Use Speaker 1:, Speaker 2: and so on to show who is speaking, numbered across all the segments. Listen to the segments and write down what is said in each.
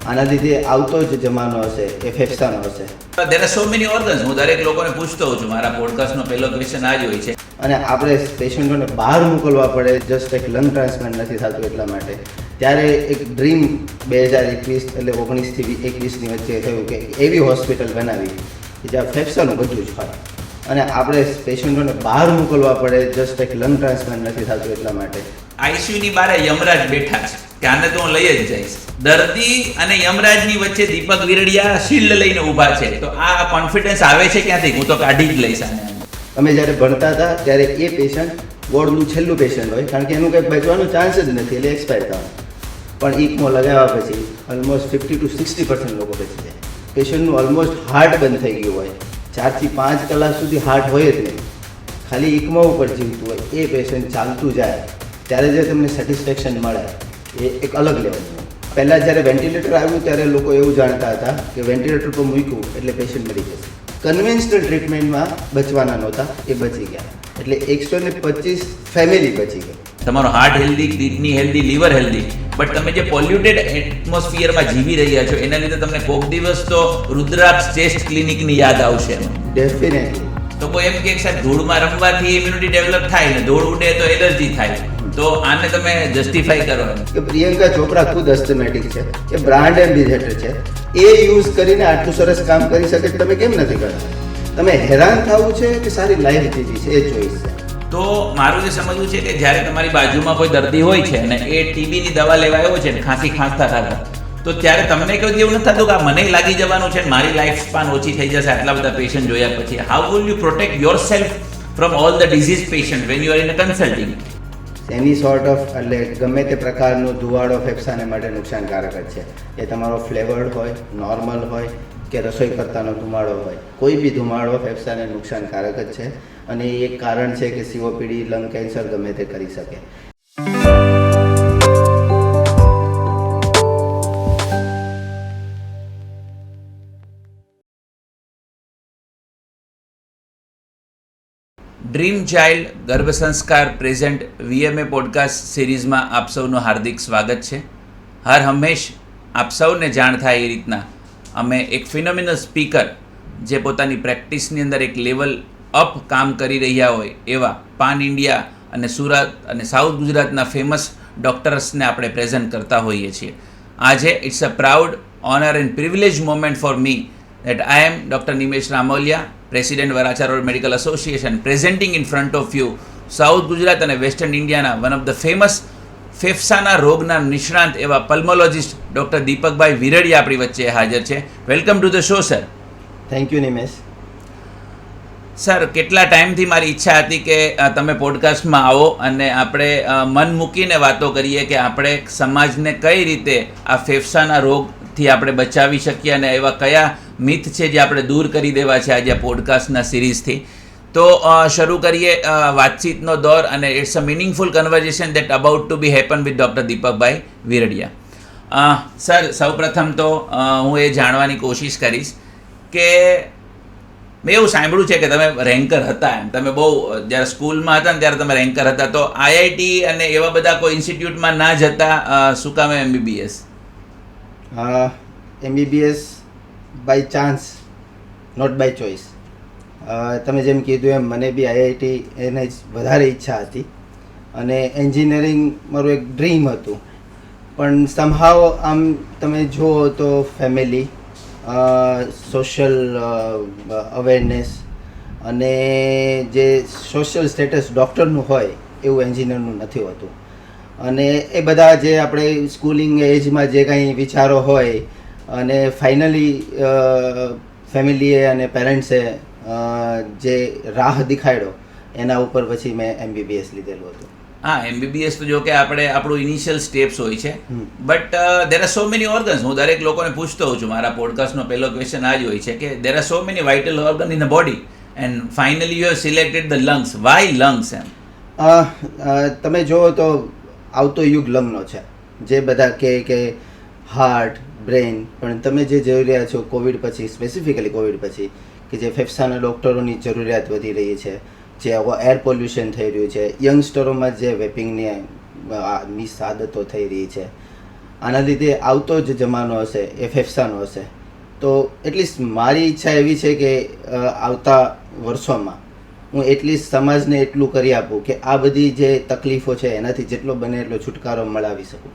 Speaker 1: આના લીધે આવતો જ જમાનો હશે એ ફેફસાનો હશે.
Speaker 2: There are so many organs. હું દરેક લોકોને પૂછતો હોઉં છું. મારા પોડકાસ્ટનો પહેલો ક્વેશ્ચન આ જ હોય છે.
Speaker 1: અને આપણે પેશન્ટોને બહાર મોકલવા પડે જસ્ટ એક લંગ ટ્રાન્સપ્લાન્ટ નથી થતું એટલા માટે. ત્યારે એક ડ્રીમ 2021 એટલે 19 થી 21ની વચ્ચે થયું કે એવી હોસ્પિટલ બનાવી કે જ્યાં ફેફસાનું બધું જ હોય અને આપણે પેશન્ટોને બહાર મોકલવા પડે જસ્ટ એક લંગ ટ્રાન્સપ્લાન્ટ નથી થતું એટલા માટે.
Speaker 2: આઈસીયુની બારે યમરાજ બેઠા છે કે આને તો હું લઈ જ જઈશ. દર્દી અને યમરાજની વચ્ચે દીપક વિરડિયા શિલ્ડ લઈને ઊભા છે. તો આ કોન્ફિડન્સ આવે છે ક્યાંથી? હું તો કાઢી જ લઈશ આને.
Speaker 1: અમે જ્યારે ભણતા હતા ત્યારે એ પેશન્ટ વોર્ડનું છેલ્લું પેશન્ટ હોય, કારણ કે એનું કંઈ બચવાનો ચાન્સ જ નથી, એટલે એક્સપાયર થવાનું. પણ ઇકમો લગાવ્યા પછી ઓલમોસ્ટ 50 to 60% લોકો બચી જાય. પેશન્ટનું ઓલમોસ્ટ હાર્ટ બંધ થઈ ગયું હોય, 4 થી 5 કલાક સુધી હાર્ટ હોય જ નહીં, ખાલી ઇકમો ઉપર જીવતું હોય, એ પેશન્ટ ચાલતું જાય ત્યારે જે તમને સેટિસ્ફેક્શન મળે એ એક અલગ લેવલનું. પહેલાં જ્યારે વેન્ટિલેટર આવ્યું ત્યારે લોકો એવું જાણતા હતા કે વેન્ટિલેટર પર મૂક્યું એટલે પેશન્ટ મરી જશે. કન્વેન્શનલ ટ્રીટમેન્ટમાં બચવાના નહોતા, એ બચી ગયા. એટલે 125 ફેમિલી બચી ગઈ.
Speaker 2: તમારો heart healthy, kidney healthy, liver healthy, but તમે જે પોલ્યુટેડ એટમોસ્ફિયરમાં જીવી રહ્યા છો એના લીધે તમને કોઈક દિવસ તો રુદ્રાક્ષ ચેસ્ટ ક્લિનિકની યાદ આવશે.
Speaker 1: ડેફિનેટલી.
Speaker 2: તો કોઈ એમ કે સાહેબ ધૂળમાં રમવાથી ઇમ્યુનિટી ડેવલપ થાય ને ધૂળ ઉડે તો એલર્જી થાય, તો આને તમે જસ્ટિફાઈ કરો
Speaker 1: કે પ્રિયંકા ચોપરા ખુદ અસ્થમેટિક છે, એ બ્રાન્ડ એમ્બેસેડર છે, એ યુઝ કરીને આટલું સરસ કામ કરી શકે, તમે કેમ નથી કરતા? તમે હેરાન થવું છે કે સારી લાઈફ જીવી છે, એ ચોઈસ છે.
Speaker 2: તો મારું જે સમજવું છે કે જ્યારે તમારી બાજુમાં કોઈ દર્દી હોય છે અને એ ટીબીની દવા લેવા આવ્યો છે ને ખાંસતા ખાતા, તો ત્યારે તમને કોઈ એવું નથી થતું કે આ મને લાગી જવાનું છે, મારી લાઈફ સ્પાન ઓછી થઈ જશે આટલા બધા પેશન્ટ જોયા પછી? How will you protect your self from all the disease patient van you are in a consulting?
Speaker 1: Any sort of એટલે ગમે તે પ્રકારનો ધુવાડો ફેફસાને માટે નુકસાનકારક જ છે. એ તમારો ફ્લેવર્ડ હોય, નોર્મલ હોય કે રસોઈ કરતાનો ધુમાડો હોય, કોઈ બી ધુમાડો ફેફસાને નુકસાનકારક જ છે અને એ એક કારણ છે કે સીઓપીડી, લંગ કેન્સર ગમે તે કરી શકે.
Speaker 2: ડ્રીમ ચાઇલ્ડ ગર્ભ સંસ્કાર પ્રેઝન્ટ વીએમએ પોડકાસ્ટ સિરીઝમાં આપ સૌનું હાર્દિક સ્વાગત છે. હર હંમેશ આપ સૌને જાણ થાય એ રીતના અમે એક ફિનોમિનલ સ્પીકર જે પોતાની પ્રેક્ટિસની અંદર એક લેવલ અપ કામ કરી રહ્યા હોય એવા પાન ઇન્ડિયા અને સુરત અને સાઉથ ગુજરાતના ફેમસ ડૉક્ટર્સને આપણે પ્રેઝન્ટ કરતા હોઈએ છીએ. આજે it's a proud honour and privilege moment for me that I am Dr. Nimesh Ramolia, President Varachar Road Medical Association, presenting in front of you South Gujarat and Western Indiana one of the famous ફેફસાના રોગના નિષ્ણાંત એવા પલ્મોલોજિસ્ટ doctor Deepakbhai Viradiya આપણી વચ્ચે હાજર છે. Welcome to the show sir.
Speaker 1: Thank you Nimesh.
Speaker 2: Sir, કેટલા ટાઈમથી મારી ઈચ્છા હતી કે તમે પોડકાસ્ટમાં આવો અને આપણે મન મૂકીને વાતો કરીએ કે આપણે સમાજને કઈ રીતે આ ફેફસાના રોગથી આપણે બચાવી શકીએ અને એવા કયા મિથ છે જે આપણે દૂર કરી દેવા છે આજે આ પોડકાસ્ટના સિરીઝથી. તો શરૂ કરીએ વાતચીતનો દોર અને it's a meaningful conversation that about to be happen with doctor Deepakbhai Viradiya. Sir, સૌપ્રથમ તો હું એ જાણવાની કોશિશ કરીશ કે મેં એવું સાંભળ્યું છે કે તમે રેન્કર હતા, એમ તમે બહુ જ્યારે સ્કૂલમાં હતા ને ત્યારે તમે રેન્કર હતા, તો આઈઆઈટી અને એવા બધા કોઈ ઇન્સ્ટિટ્યૂટમાં ના જતા, શું કામ MBBS?
Speaker 1: MBBS by chance, not by choice. તમે જેમ કીધું એમ મને બી આઈઆઈટી એને જ વધારે ઈચ્છા હતી અને એન્જિનિયરિંગ મારું એક ડ્રીમ હતું. પણ સમહાવ આમ તમે જુઓ તો ફેમિલી, સોશિયલ અવેરનેસ અને જે સોશિયલ સ્ટેટસ ડૉક્ટરનું હોય એવું એન્જિનિયરનું નથી હોતું. અને એ બધા જે આપણે સ્કૂલિંગ એજમાં જે કાંઈ વિચારો હોય અને ફાઇનલી ફેમિલીએ અને પેરેન્ટ્સે જે રાહ દેખાડ્યો એના ઉપર પછી મેં એમબીબીએસ લીધેલું હતું.
Speaker 2: હા, એમબીબીએસ તો જો કે આપણે આપણું ઇનિશિયલ સ્ટેપ્સ હોય છે, but there are so many organs. હું દરેક લોકોને પૂછતો હોઉં છું, મારા પોડકાસ્ટનો પહેલો ક્વેશ્ચન આ જ હોય છે કે there are so many vital organ in the body and finally you have selected the lungs. Why lungs? એમ
Speaker 1: તમે જુઓ તો આવતો યુગ લંગનો છે. જે બધા કે હાર્ટ, બ્રેઇન, પણ તમે જે જોઈ રહ્યા છો કોવિડ પછી, સ્પેસિફિકલી કોવિડ પછી કે જે ફેફસાના ડૉક્ટરોની જરૂરિયાત વધી રહી છે, જે એર પોલ્યુશન થઈ રહ્યું છે, યંગસ્ટરોમાં જે વેપિંગની મિસ આદતો થઈ રહી છે, આના લીધે આવતો જ જમાનો હશે એ ફેફસાનો હશે. તો એટલીસ્ટ મારી ઈચ્છા એવી છે કે આવતા વર્ષોમાં હું એટલીસ્ટ સમાજને એટલું કરી આપું કે આ બધી જે તકલીફો છે એનાથી જેટલો બને એટલો છુટકારો મળાવી શકું.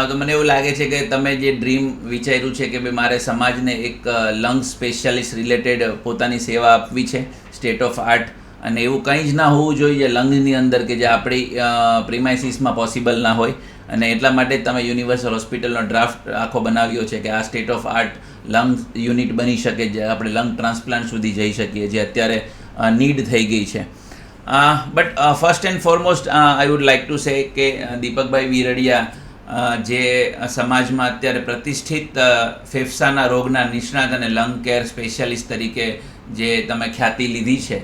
Speaker 2: તો મને એવું લાગે છે કે તમે જે ડ્રીમ વિચાર્યું છે કે ભાઈ મારે સમાજને એક લંગ સ્પેશિયાલિસ્ટ રિલેટેડ પોતાની સેવા આપવી છે સ્ટેટ ઓફ આર્ટ, અને એવું કંઈ જ ના હોવું જોઈએ લંગની અંદર કે જે આપણી પ્રિમાઇસીસમાં પોસિબલ ના હોય, અને એટલા માટે જ તમે યુનિવર્સલ હોસ્પિટલનો ડ્રાફ્ટ આખો બનાવ્યો છે કે આ state of art lung unit બની શકે, જે આપણે લંગ ટ્રાન્સપ્લાન્ટ સુધી જઈ શકીએ, જે અત્યારે નીડ થઈ ગઈ છે. But first and foremost I would like to say કે દીપકભાઈ વીરડિયા જે સમાજમાં અત્યારે પ્રતિષ્ઠિત ફેફસાના રોગના નિષ્ણાત અને લંગ કેર સ્પેશિયાલિસ્ટ તરીકે જે તમે ખ્યાતિ લીધી છે,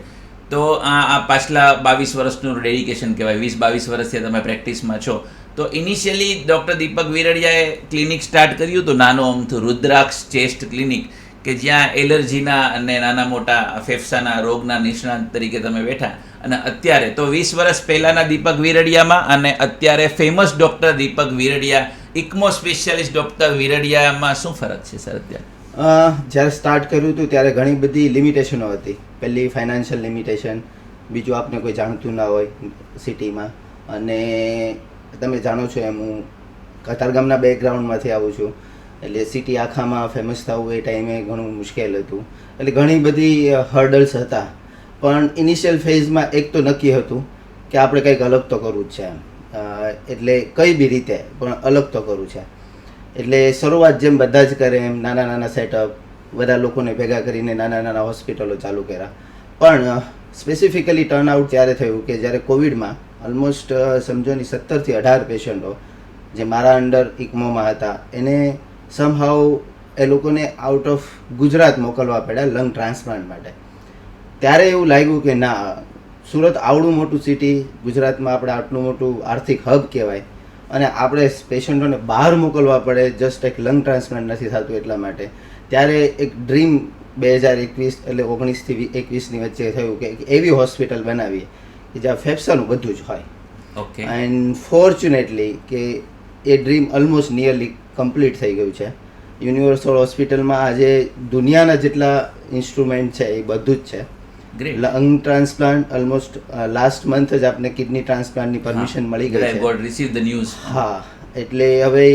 Speaker 2: તો આ પાછલા 22 વર્ષનું ડેડિકેશન કહેવાય. 20-22 વર્ષથી તમે પ્રેક્ટિસમાં છો. તો ઇનિશિયલી ડૉક્ટર દીપક વીરડિયાએ ક્લિનિક સ્ટાર્ટ કર્યું હતું, નાનું અમથું રુદ્રાક્ષ ચેસ્ટ ક્લિનિક, કે જ્યાં એલર્જીના અને નાના મોટા ફેફસાના રોગના નિષ્ણાત તરીકે તમે બેઠા. અને અત્યારે તો 20 વર્ષ પહેલાંના દીપક વીરડિયામાં અને અત્યારે ફેમસ ડૉક્ટર દીપક વીરડિયા, ઇકમો સ્પેશિયાલિસ્ટ ડૉક્ટર વીરડિયામાં શું ફરક છે સર અત્યારે?
Speaker 1: જ્યારે સ્ટાર્ટ કર્યું હતું ત્યારે ઘણી બધી લિમિટેશનો હતી. પહેલી ફાઇનાન્શિયલ લિમિટેશન, બીજું આપને કોઈ જાણતું ના હોય સિટીમાં, અને તમે જાણો છો એમ હું કતારગામના બેકગ્રાઉન્ડમાંથી આવું છું, એટલે સિટી આખામાં ફેમસ થવું એ ટાઈમે ઘણું મુશ્કેલ હતું. એટલે ઘણી બધી હર્ડલ્સ હતા. પણ ઇનિશિયલ ફેઝમાં એક તો નક્કી હતું કે આપણે કંઈક અલગ તો કરવું જ છે એમ, એટલે કઈ બી રીતે પણ અલગ તો કરવું છે. એટલે શરૂઆત જેમ બધા જ કરે એમ નાના નાના સેટઅપ, બધા લોકોને ભેગા કરીને નાના નાના હોસ્પિટલો ચાલુ કર્યા. પણ સ્પેસિફિકલી ટર્નઆઉટ ત્યારે થયું કે જ્યારે કોવિડમાં ઓલમોસ્ટ સમજો ની 17થી 18 પેશન્ટો જે મારા અંડર ઇકમોમાં હતા, એને સમહાઉ એ લોકોને આઉટ ઓફ ગુજરાત મોકલવા પડ્યા લંગ ટ્રાન્સપ્લાન્ટ માટે. ત્યારે એવું લાગ્યું કે ના, સુરત આવડું મોટું સિટી, ગુજરાતમાં આપણે આટલું મોટું આર્થિક હબ કહેવાય, અને આપણે પેશન્ટોને બહાર મોકલવા પડે જસ્ટ એક લંગ ટ્રાન્સપ્લાન્ટ નથી થતું એટલા માટે. ત્યારે એક ડ્રીમ 2021 એટલે 19થી 21ની વચ્ચે થયું કે એવી હોસ્પિટલ બનાવીએ કે જ્યાં ફેફસાનું બધું જ હોય.
Speaker 2: ઓકે.
Speaker 1: એન્ડ ફોર્ચ્યુનેટલી કે એ ડ્રીમ ઓલમોસ્ટ નિયરલી કમ્પ્લીટ થઈ ગયું છે. યુનિવર્સલ હોસ્પિટલમાં આજે દુનિયાના જેટલા ઇન્સ્ટ્રુમેન્ટ છે એ બધું જ છે. Lung transplant almost last month જ આપને કિડની ટ્રાન્સપ્લાન્ટની પરમિશન મળી ગઈ છે.
Speaker 2: Receive the news.
Speaker 1: હા, એટલે હવે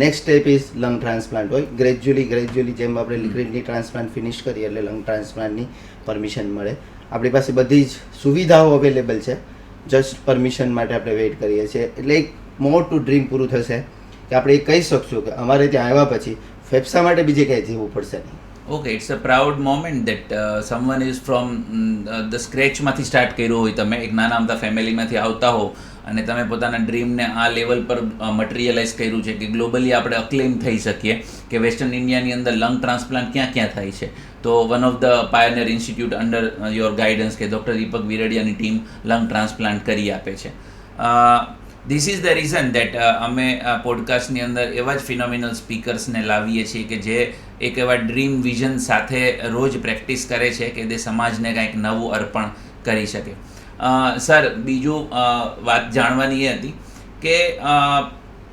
Speaker 1: next step is lung transplant હોય. ગ્રેજ્યુઅલી જેમ આપણે કિડની ટ્રાન્સપ્લાન્ટ ફિનિશ કરીએ એટલે લંગ ટ્રાન્સપ્લાન્ટની પરમિશન મળે. આપણી પાસે બધી જ સુવિધાઓ અવેલેબલ છે, જસ્ટ પરમિશન માટે આપણે વેઇટ કરીએ છીએ. એટલે એક મોટું ડ્રીમ પૂરું થશે કે આપણે એ કહી શકશું કે અમારે ત્યાં આવ્યા પછી ફેફસા માટે બીજે ક્યાંય જવું પડશે નહીં.
Speaker 2: Okay, it's a proud moment that someone is from the સ્ક્રેચમાંથી સ્ટાર્ટ કર્યું હોય, તમે એક નાના અમથા ફેમિલીમાંથી આવતા હો અને તમે પોતાના ડ્રીમને આ લેવલ પર મટીરિયલાઇઝ કર્યું છે કે ગ્લોબલી આપણે અક્લેમ થઈ શકીએ કે વેસ્ટર્ન ઇન્ડિયાની અંદર લંગ ટ્રાન્સપ્લાન્ટ ક્યાં ક્યાં થાય છે. તો one of the pioneer institute under your guidance કે ડૉક્ટર દીપક વીરડિયાની ટીમ લંગ ટ્રાન્સપ્લાન્ટ કરી આપે છે. This is the reason that અમે આ પોડકાસ્ટની અંદર એવા જ ફિનોમિનલ સ્પીકર્સને લાવીએ છીએ કે જે એક એવા ડ્રીમ વિઝન સાથે રોજ પ્રેક્ટિસ કરે છે કે તે સમાજને કંઈક નવું અર્પણ કરી શકે. સર, બીજું વાત જાણવાની એ હતી કે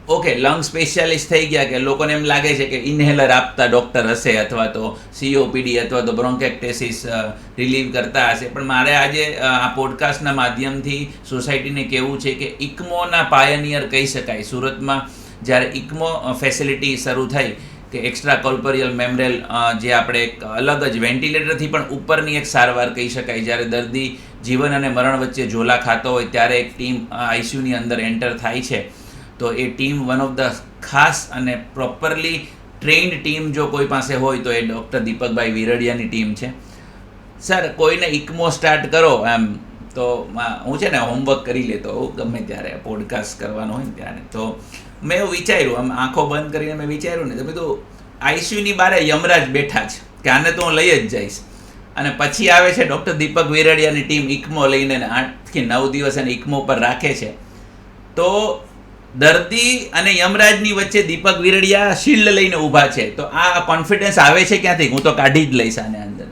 Speaker 2: ઓકે, લંગ સ્પેશિયાલિસ્ટ થઈ ગયા કે લોકોને એમ લાગે છે કે ઇન્હેલર આપતા ડૉક્ટર હશે અથવા તો COPD અથવા તો બ્રોન્કેક્ટેસિસ રિલીવ કરતા હશે, પણ મારે આજે આ પોડકાસ્ટના માધ્યમથી સોસાયટીને કહેવું છે કે ઇકમોના પાયનિયર કહી શકાય. સુરતમાં જ્યારે ઇકમો ફેસિલિટી શરૂ થઈ કે એક્સ્ટ્રા કોર્પોરિયલ મેમ્બ્રેલ, જે આપણે એક અલગ જ વેન્ટિલેટરથી પણ ઉપરની એક સારવાર કહી શકાય, જ્યારે દર્દી જીવન અને મરણ વચ્ચે ઝોલા ખાતો હોય ત્યારે એક ટીમ ICUની અંદર એન્ટર થાય છે. તો એ ટીમ વન ઓફ ધ ખાસ અને પ્રોપરલી ટ્રેન્ડ ટીમ જો કોઈ પાસે હોય તો એ ડૉક્ટર દીપકભાઈ વીરડિયાની ટીમ છે. સર, કોઈને ઇકમો સ્ટાર્ટ કરો એમ તો હું છે ને હોમવર્ક કરી લેતો હોઉં ગમે ત્યારે પોડકાસ્ટ કરવાનો હોય ને ત્યારે. તો મેં એવું વિચાર્યું, આમ આંખો બંધ કરીને મેં વિચાર્યું ને તો બધું ICUની બારે યમરાજ બેઠા છે કે આને તો હું લઈ જ જઈશ, અને પછી આવે છે ડૉક્ટર દીપક વીરડિયાની ટીમ ઇકમો લઈને 8 થી 9 દિવસ એને ઇકમો પર રાખે છે. તો દર્દી અને યમરાજની વચ્ચે દીપક વીરડિયા શિલ્ડ લઈને ઊભા છે. તો આ કોન્ફિડન્સ આવે છે ક્યાંથી? હું તો કાઢી જ લઈશ આને અંદર.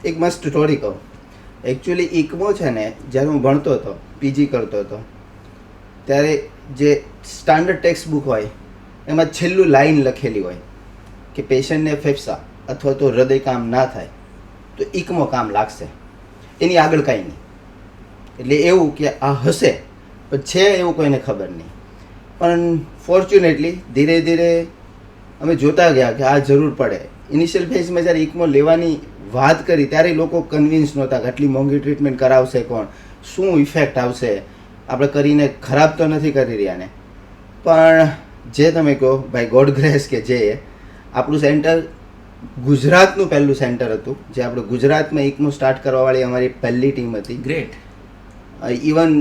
Speaker 1: એક મસ્ત સ્ટોરી કહું. એકચ્યુઅલી ઇકમો છે ને, જ્યારે હું ભણતો હતો, PG કરતો હતો, ત્યારે જે સ્ટાન્ડર્ડ ટેક્સ્ટ બુક હોય એમાં છેલ્લું લાઈન લખેલી હોય કે પેશન્ટને ફેફસા અથવા તો હૃદય કામ ના થાય તો ઇકમો કામ લાગશે, એની આગળ કાંઈ નહીં. એટલે એવું કે આ હશે પણ છે એવું કોઈને ખબર નહીં. પણ ફોર્ચ્યુનેટલી ધીરે ધીરે અમે જોતા ગયા કે આ જરૂર પડે. ઇનિશિયલ ફેઝમાં જ્યારે ઇકમો લેવાની વાત કરી ત્યારે લોકો કન્વિન્સ નહોતા કે આટલી મોંઘી ટ્રીટમેન્ટ કરાવશે કોણ, શું ઇફેક્ટ આવશે, આપણે કરીને ખરાબ તો નથી કરી રહ્યા ને. પણ જે તમે કહો બાય ગોડ ગ્રેસ કે જે આપણું સેન્ટર ગુજરાતનું પહેલું સેન્ટર હતું, જે આપણે ગુજરાતમાં ઇકમો સ્ટાર્ટ કરવાવાળી અમારી પહેલી ટીમ હતી.
Speaker 2: ગ્રેટ.
Speaker 1: ઇવન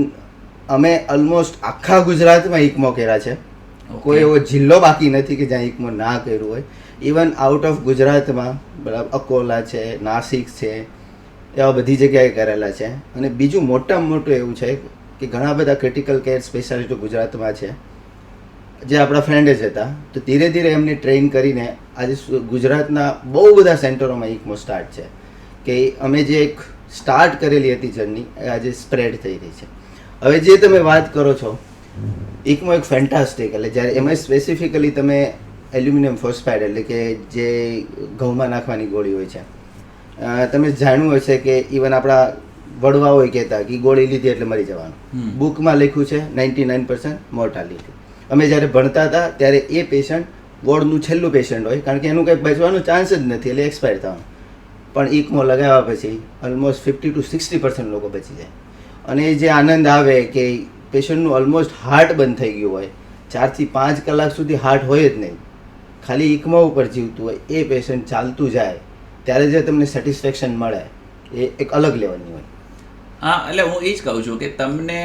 Speaker 1: અમે ઓલમોસ્ટ આખા ગુજરાતમાં ઇકમો કર્યા છે. કોઈ એવો જિલ્લો બાકી નથી કે જ્યાં ઇકમો ના કર્યું હોય. ઇવન આઉટ ઓફ ગુજરાતમાં બરાબર અકોલા છે, નાસિક છે, એવા બધી જગ્યાએ કરેલા છે. અને બીજું મોટામાં મોટું એવું છે કે ઘણા બધા ક્રિટિકલ કેર સ્પેશિયાલિસ્ટો ગુજરાતમાં છે જે આપણા ફ્રેન્ડ જ હતા. તો ધીરે ધીરે એમને ટ્રેન કરીને આજે ગુજરાતના બહુ બધા સેન્ટરોમાં ઇકમો સ્ટાર્ટ છે. કે અમે જે એક સ્ટાર્ટ કરેલી હતી જર્ની એ આજે સ્પ્રેડ થઈ રહી છે. હવે જે તમે વાત કરો છો ઇકમો એક ફેન્ટાસ્ટિક, એટલે જ્યારે એમાં સ્પેસિફિકલી તમે એલ્યુમિનિયમ ફોસ્ફાઇડ એટલે કે જે ઘઉંમાં નાખવાની ગોળી હોય છે, તમે જાણ્યું હશે કે ઇવન આપણા વડવાઓએ કહેતા કે ગોળી લીધી એટલે મરી જવાનું. બુકમાં લખ્યું છે 99% મોર્ટાલિટી. અમે જ્યારે ભણતા હતા ત્યારે એ પેશન્ટ વોર્ડનું છેલ્લું પેશન્ટ હોય, કારણ કે એનું કંઈ બચવાનો ચાન્સ જ નથી, એટલે એક્સપાયર થવાનું. પણ ઇકમો લગાવ્યા પછી ઓલમોસ્ટ 50 to 60% લોકો બચી જાય. અને જે આનંદ આવે કે પેશન્ટનું ઓલમોસ્ટ હાર્ટ બંધ થઈ ગયું હોય, 4 થી 5 કલાક સુધી હાર્ટ હોય જ નહીં, ખાલી ઇકમો ઉપર જીવતું હોય, એ પેશન્ટ ચાલતું જાય ત્યારે જે તમને સેટિસ્ફેક્શન મળે એ એક અલગ લેવલની હોય.
Speaker 2: હા, એટલે હું એ જ કહું છું કે તમને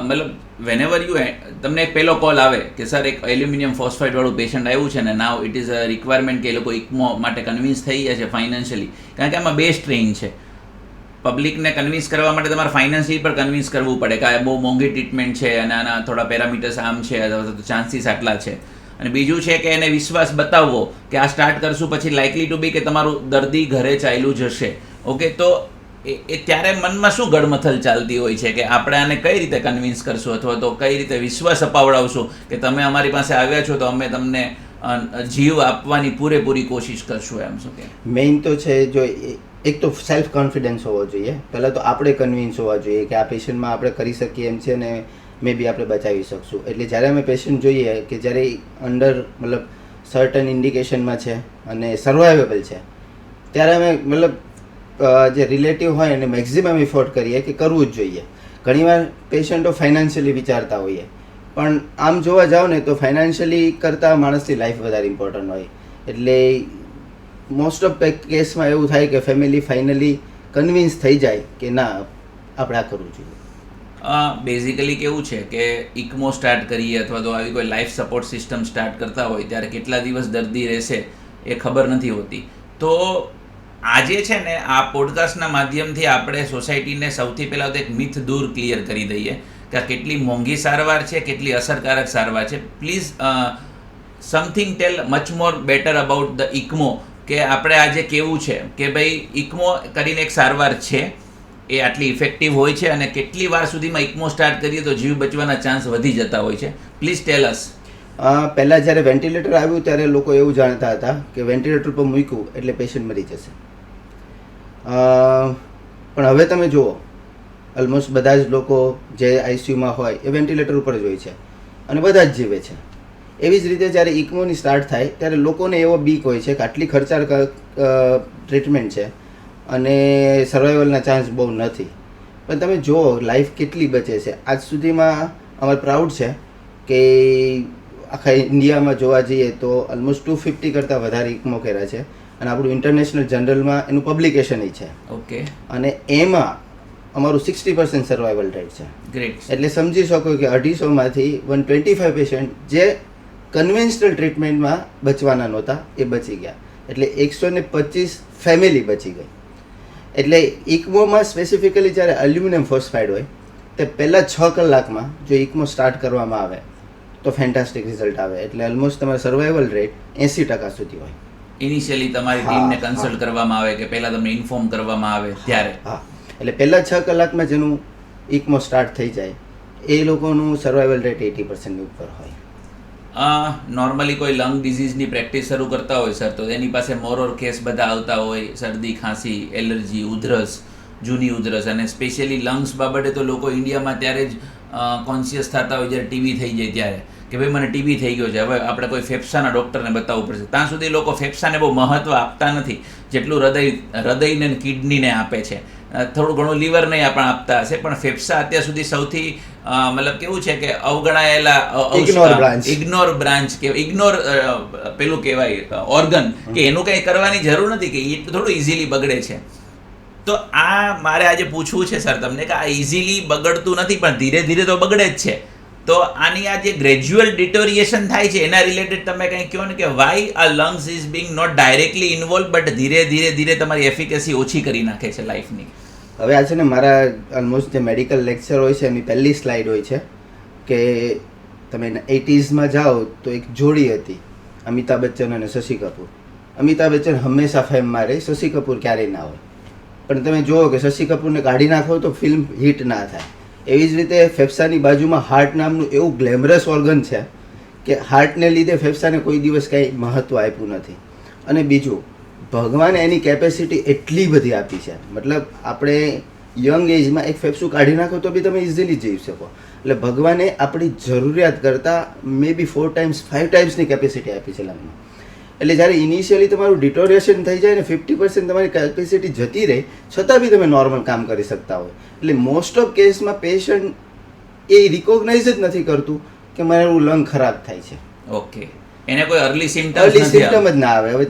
Speaker 2: મતલબ વેનેવર યુ તમને એક પહેલો કોલ આવે કે સર એક એલ્યુમિનિયમ ફોસ્ફાઇડ વાળું પેશન્ટ આવ્યું છે ને now it is a requirement કે એ લોકો ઇકમો માટે કન્વિન્સ થઈ ગયા છે ફાઇનાન્શિયલી, કારણ કે આમાં બે સ્ટ્રેઇન છે. પબ્લિકને કન્વિન્સ કરવા માટે તમારે ફાઇનાન્શિયલી પણ કન્વિન્સ કરવું પડે કે આ બહુ મોંઘી ટ્રીટમેન્ટ છે અને આના થોડા પેરામીટર્સ આમ છે અથવા તો ચાન્સીસ આટલા છે. અને બીજું છે કે એને વિશ્વાસ બતાવવો કે આ સ્ટાર્ટ કરશું પછી લાઇકલી ટુ બી કે તમારું દર્દી ઘરે ચાલ્યું જશે. ઓકે, તો એ ત્યારે મનમાં શું ગડમથલ ચાલતી હોય છે કે આપણે આને કઈ રીતે કન્વિન્સ કરશું અથવા તો કઈ રીતે વિશ્વાસ અપાવડાવશું કે તમે અમારી પાસે આવ્યા છો તો અમે તમને જીવ આપવાની પૂરેપૂરી કોશિશ કરશું, એમ શું કે
Speaker 1: મેઇન તો છે જો એક તો સેલ્ફ કોન્ફિડન્સ હોવો જોઈએ. પહેલાં તો આપણે કન્વિન્સ હોવા જોઈએ કે આ પેશન્ટમાં આપણે કરી શકીએ એમ છે ને મે બી આપણે બચાવી શકશું. એટલે જ્યારે અમે પેશન્ટ જોઈએ કે જ્યારે અંડર મતલબ સર્ટન ઇન્ડિકેશનમાં છે અને સર્વાઇવેબલ છે, ત્યારે અમે મતલબ જે રિલેટિવ હોય એને મેક્ઝિમમ એફોર્ટ કરીએ કે કરવું જ જોઈએ. ઘણીવાર પેશન્ટો ફાઇનાન્શિયલી વિચારતા હોઈએ, પણ આમ જોવા જાઓ ને તો ફાઇનાન્શિયલી કરતાં માણસની લાઈફ વધારે ઇમ્પોર્ટન્ટ હોય. એટલે મોસ્ટ ઓફ કેસમાં એવું થાય કે ફેમિલી ફાઇનલી કન્વિન્સ થઈ જાય કે ના આપણે આ કરવું જોઈએ.
Speaker 2: બેઝિકલી કેવું છે કે ઇકમો સ્ટાર્ટ કરીએ અથવા તો આવી કોઈ લાઈફ સપોર્ટ સિસ્ટમ સ્ટાર્ટ કરતા હોય ત્યારે કેટલા દિવસ દર્દી રહેશે એ ખબર નથી હોતી. તો આજે છે ને આ પોડકાસ્ટના માધ્યમથી આપણે સોસાયટીને સૌથી પહેલાં તો એક મિથ દૂર ક્લિયર કરી દઈએ કે આ કેટલી મોંઘી સારવાર છે, કેટલી અસરકારક સારવાર છે. Please something tell much more better about the ECMO, કે આપણે આજે કેવું છે કે ભાઈ ઇકમો કરીને એક સારવાર છે, એ આટલી ઇફેક્ટિવ હોય છે અને કેટલી વાર સુધીમાં ઇકમો સ્ટાર્ટ કરીએ તો જીવ બચવાના ચાન્સ વધી જતા હોય છે. પ્લીઝ ટેલ અસ.
Speaker 1: પહેલાં જ્યારે વેન્ટિલેટર આવ્યું ત્યારે લોકો એવું જાણતા હતા કે વેન્ટિલેટર પર મૂક્યું એટલે પેશન્ટ મરી જશે. પણ હવે તમે જુઓ ઓલમોસ્ટ બધા જ લોકો જે આઈસીયુમાં હોય એ વેન્ટિલેટર ઉપર જ હોય છે અને બધા જ જીવે છે. એવી જ રીતે જ્યારે ઇકમોની સ્ટાર્ટ થાય ત્યારે લોકોને એવો બીક હોય છે કે આટલી ખર્ચાળ ટ્રીટમેન્ટ છે અને સર્વાઈવલના ચાન્સ બહુ નથી. પણ તમે જુઓ લાઈફ કેટલી બચે છે. આજ સુધીમાં અમારે પ્રાઉડ છે કે આખા ઇન્ડિયામાં જોવા જઈએ તો ઓલમોસ્ટ 250 કરતાં વધારે ઇકમો કર્યા છે અને આપણું ઇન્ટરનેશનલ જનરલમાં એનું પબ્લિકેશન છે.
Speaker 2: ઓકે.
Speaker 1: અને એમાં અમારું 60% સર્વાઈવલ રેટ છે.
Speaker 2: ગ્રેટ.
Speaker 1: એટલે સમજી શકો કે 250માંથી 125 પેશન્ટ જે કન્વેન્શનલ ટ્રીટમેન્ટમાં બચવાના નહોતા એ બચી ગયા. એટલે 125 ફેમિલી બચી ગઈ. એટલે ઇકમોમાં સ્પેસિફિકલી જ્યારે એલ્યુમિનિયમ ફોસ્ફાઇડ હોય તે પહેલાં 6 કલાકમાં જો ઇકમો સ્ટાર્ટ કરવામાં આવે તો ફેન્ટાસ્ટિક રિઝલ્ટ આવે. એટલે ઓલમોસ્ટ તમારો સર્વાઈવલ રેટ 80% સુધી હોય.
Speaker 2: ઇનિશિયલી તમારી ટીમને કન્સલ્ટ કરવામાં આવે કે પહેલાં તમને ઇન્ફોર્મ કરવામાં આવે ત્યારે?
Speaker 1: હા, એટલે પહેલાં 6 કલાકમાં જેનું ઇકમો સ્ટાર્ટ થઈ જાય એ લોકોનું સર્વાઈવલ રેટ 80% ઉપર હોય.
Speaker 2: નોર્મલી કોઈ લંગ ડિઝીઝની પ્રેક્ટિસ શરૂ કરતા હોય સર, તો એની પાસે મોર ઓર કેસ બધા આવતા હોય, શરદી, ખાંસી, એલર્જી, ઉધરસ, જૂની ઉધરસ, અને સ્પેશિયલી લંગ્સ બાબતે તો લોકો ઇન્ડિયામાં ત્યારે જ કોન્શિયસ થતા હોય જ્યારે ટીબી થઈ જાય ત્યારે, કે ભાઈ મને ટીબી થઈ ગયો છે, હવે આપણે કોઈ ફેફસાના ડૉક્ટરને બતાવવું પડશે. ત્યાં સુધી લોકો ફેફસાને બહુ મહત્ત્વ આપતા નથી જેટલું હૃદયને કીડનીને આપે છે. થોડું ઘણું લીવરને પણ આપતા હશે, પણ ફેફસા અત્યાર સુધી સૌથી મતલબ કેવું છે કે અવગણાયેલા ઇગ્નોર બ્રાન્ચ કે ઇગ્નોર પેલું કહેવાય ઓર્ગન, કે એનું કંઈ કરવાની જરૂર નથી, કે એ થોડું ઇઝીલી બગડે છે. તો આ મારે આજે પૂછવું છે સર તમને, કે આ ઇઝીલી બગડતું નથી પણ ધીરે ધીરે તો બગડે જ છે. તો આની આ જે ગ્રેજ્યુઅલ ડિટોરિએશન થાય છે એના રિલેટેડ તમે કંઈ કહો ને, કે વાય આ lungs is being not directly involve but ધીરે ધીરે તમારી ઓછી કરી નાખે છે લાઈફની.
Speaker 1: હવે આ છે ને મારા ઓલમોસ્ટ જે મેડિકલ લેક્ચર હોય છે એની પહેલી સ્લાઇડ હોય છે કે તમે 80s જાઓ તો એક જોડી હતી, અમિતાભ બચ્ચન અને શશી કપૂર. અમિતાભ બચ્ચન હંમેશા ફેમમાં રહે, શશી કપૂર ક્યારેય ના હોય. પણ તમે જુઓ કે શશી કપૂરને કાઢી નાખો તો ફિલ્મ હિટ ના થાય. એવી જ રીતે ફેફસાની બાજુમાં હાર્ટ નામનું એવું ગ્લેમરસ ઓર્ગન છે કે હાર્ટને લીધે ફેફસાને કોઈ દિવસ કંઈ મહત્ત્વ આપ્યું નથી. અને બીજું, ભગવાને એની કેપેસિટી એટલી બધી આપી છે, મતલબ આપણે યંગ એજમાં એક ફેફસું કાઢી નાખો તો બી તમે ઇઝીલી જીવી શકો. એટલે ભગવાને આપણી જરૂરિયાત કરતાં મે બી 4 times 5 times કેપેસિટી આપી છે લંગમાં. એટલે જ્યારે ઇનિશિયલી તમારું ડિટોરિએશન થઈ જાય ને 50% તમારી કેપેસિટી જતી રહે છતાં બી તમે નોર્મલ કામ કરી શકતા હોય. એટલે મોસ્ટ ઓફ કેસમાં પેશન્ટ એ રિકોગ્નાઇઝ જ નથી કરતું કે મારું લંગ ખરાબ થાય છે.
Speaker 2: ઓકે, એને કોઈ અર્લી સિમ્ટમ
Speaker 1: જ ના આવે. હવે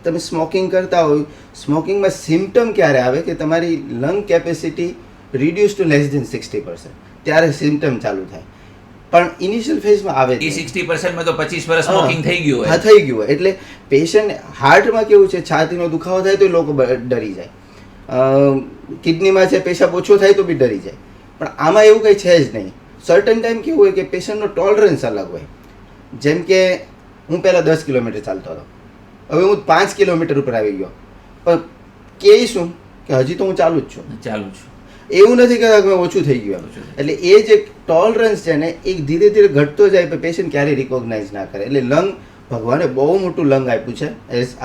Speaker 1: તમે સ્મોકિંગ કરતા હોય, સ્મોકિંગમાં સિમ્ટમ ક્યારે આવે કે તમારી lung capacity reduce to less than 60%, ત્યારે સિમ્ટમ ચાલુ થાય. પણ ઇનિશિયલ ફેઝમાં આવે
Speaker 2: એ 60%માં તો 25 વર્ષ સ્મોકિંગ થઈ ગયું હોય.
Speaker 1: હા, થઈ ગયું હોય. એટલે પેશન્ટ હાર્ટમાં કેવું છે, છાતીનો દુખાવો થાય તો લોકો ડરી જાય, કિડનીમાં છે પેશાબ ઓછો થાય તો બી ડરી જાય. પણ આમાં એવું કંઈ છે જ નહીં. સર્ટન ટાઈમ કેવું હોય કે પેશન્ટનો ટોલરન્સ અલગ હોય. જેમ કે હું પહેલાં 10 કિલોમીટર ચાલતો હતો, હવે હું 5 કિલોમીટર ઉપર આવી ગયો, પણ કે શું કે હજી તો હું ચાલુ જ છું. એવું નથી કે મેં ઓછું થઈ ગયું. એટલે એ જે ટોલરન્સ છે ને એ ધીરે ધીરે ઘટતો જાય, પણ પેશન્ટ ક્યારેય રિકોગ્નાઇઝ ના કરે. એટલે લંગ ભગવાને બહુ મોટું લંગ આપ્યું છે,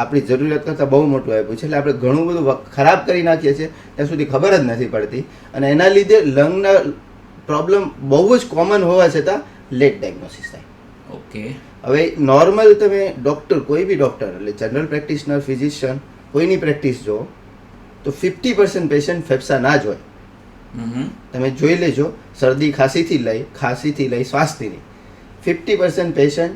Speaker 1: આપણી જરૂરિયાત કરતાં બહુ મોટું આપ્યું છે. એટલે આપણે ઘણું બધું ખરાબ કરી નાખીએ છીએ, ત્યાં સુધી ખબર જ નથી પડતી. અને એના લીધે લંગના પ્રોબ્લેમ બહુ જ કોમન હોવા છતાં લેટ ડાયગ્નોસિસ થાય.
Speaker 2: ઓકે,
Speaker 1: હવે નોર્મલ તમે ડૉક્ટર, કોઈ બી ડૉક્ટર એટલે જનરલ પ્રેક્ટિશનર, ફિઝિશિયન, કોઈની પ્રેક્ટિસ જો તો 50% પેશન્ટ ફેફસા ના જ હોય. તમે જોઈ લેજો, શરદી ખાંસીથી લઈ શ્વાસથી 50% પેશન્ટ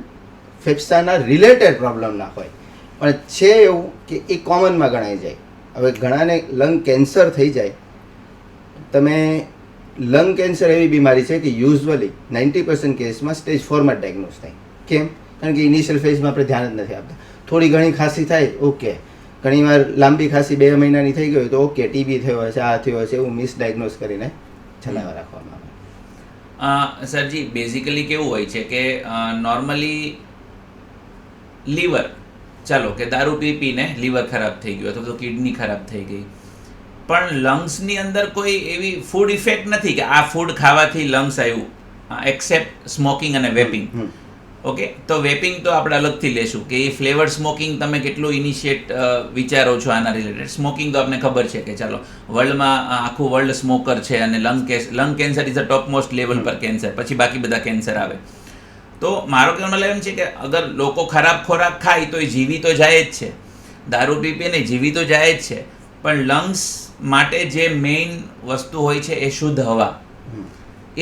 Speaker 1: ફેફસાના રિલેટેડ પ્રોબ્લેમ ના હોય. પણ છે એવું કે એ કોમનમાં ગણાઈ જાય. હવે ઘણાને લંગ કેન્સર થઈ જાય. તમે લંગ કેન્સર એવી બીમારી છે કે યુઝ્યુઅલી 90% કેસમાં સ્ટેજ 4માં ડાયગ્નોઝ થાય. કેમ? કારણ કે ઇનિશિયલ ફેઝમાં આપણે ધ્યાન જ નથી આપતા. થોડી ઘણી ખાંસી થાય, ઓકે, ઘણીવાર લાંબી ખાંસી 2 મહિનાની થઈ ગઈ તો ઓકે, ટીબી થયો હશે, આ થયો હશે, એવું મિસડાયગ્નોઝ કરીને ચલાવવા રાખવામાં આવે.
Speaker 2: સરજી, બેઝિકલી કેવું હોય છે કે નોર્મલી લીવર, ચાલો કે દારૂ પીને લીવર ખરાબ થઈ ગયું અથવા તો કિડની ખરાબ થઈ ગઈ, પણ લંગ્સની અંદર કોઈ એવી ફૂડ ઇફેક્ટ નથી કે આ ફૂડ ખાવાથી લંગ્સ આવ્યું, એક્સેપ્ટ સ્મોકિંગ અને વેપિંગ. ઓકે, તો વેપિંગ તો આપણે અલગથી લેશું કે એ ફ્લેવર સ્મોકિંગ તમે કેટલું ઇનિશિએટ વિચારો છો આના રિલેટેડ. સ્મોકિંગ તો આપણને ખબર છે કે ચાલો વર્લ્ડમાં આખું વર્લ્ડ સ્મોકર છે અને lung cancer is a top most level પર કેન્સર, પછી બાકી બધા કેન્સર આવે. તો મારો કહેવાનો મતલબ એમ છે કે અગર લોકો ખરાબ ખોરાક ખાય તો એ જીવી તો જાય જ છે, દારૂ પીને જીવી તો જાય જ છે, પણ લંગ્સ માટે જે મેઇન વસ્તુ હોય છે એ શુદ્ધ હવા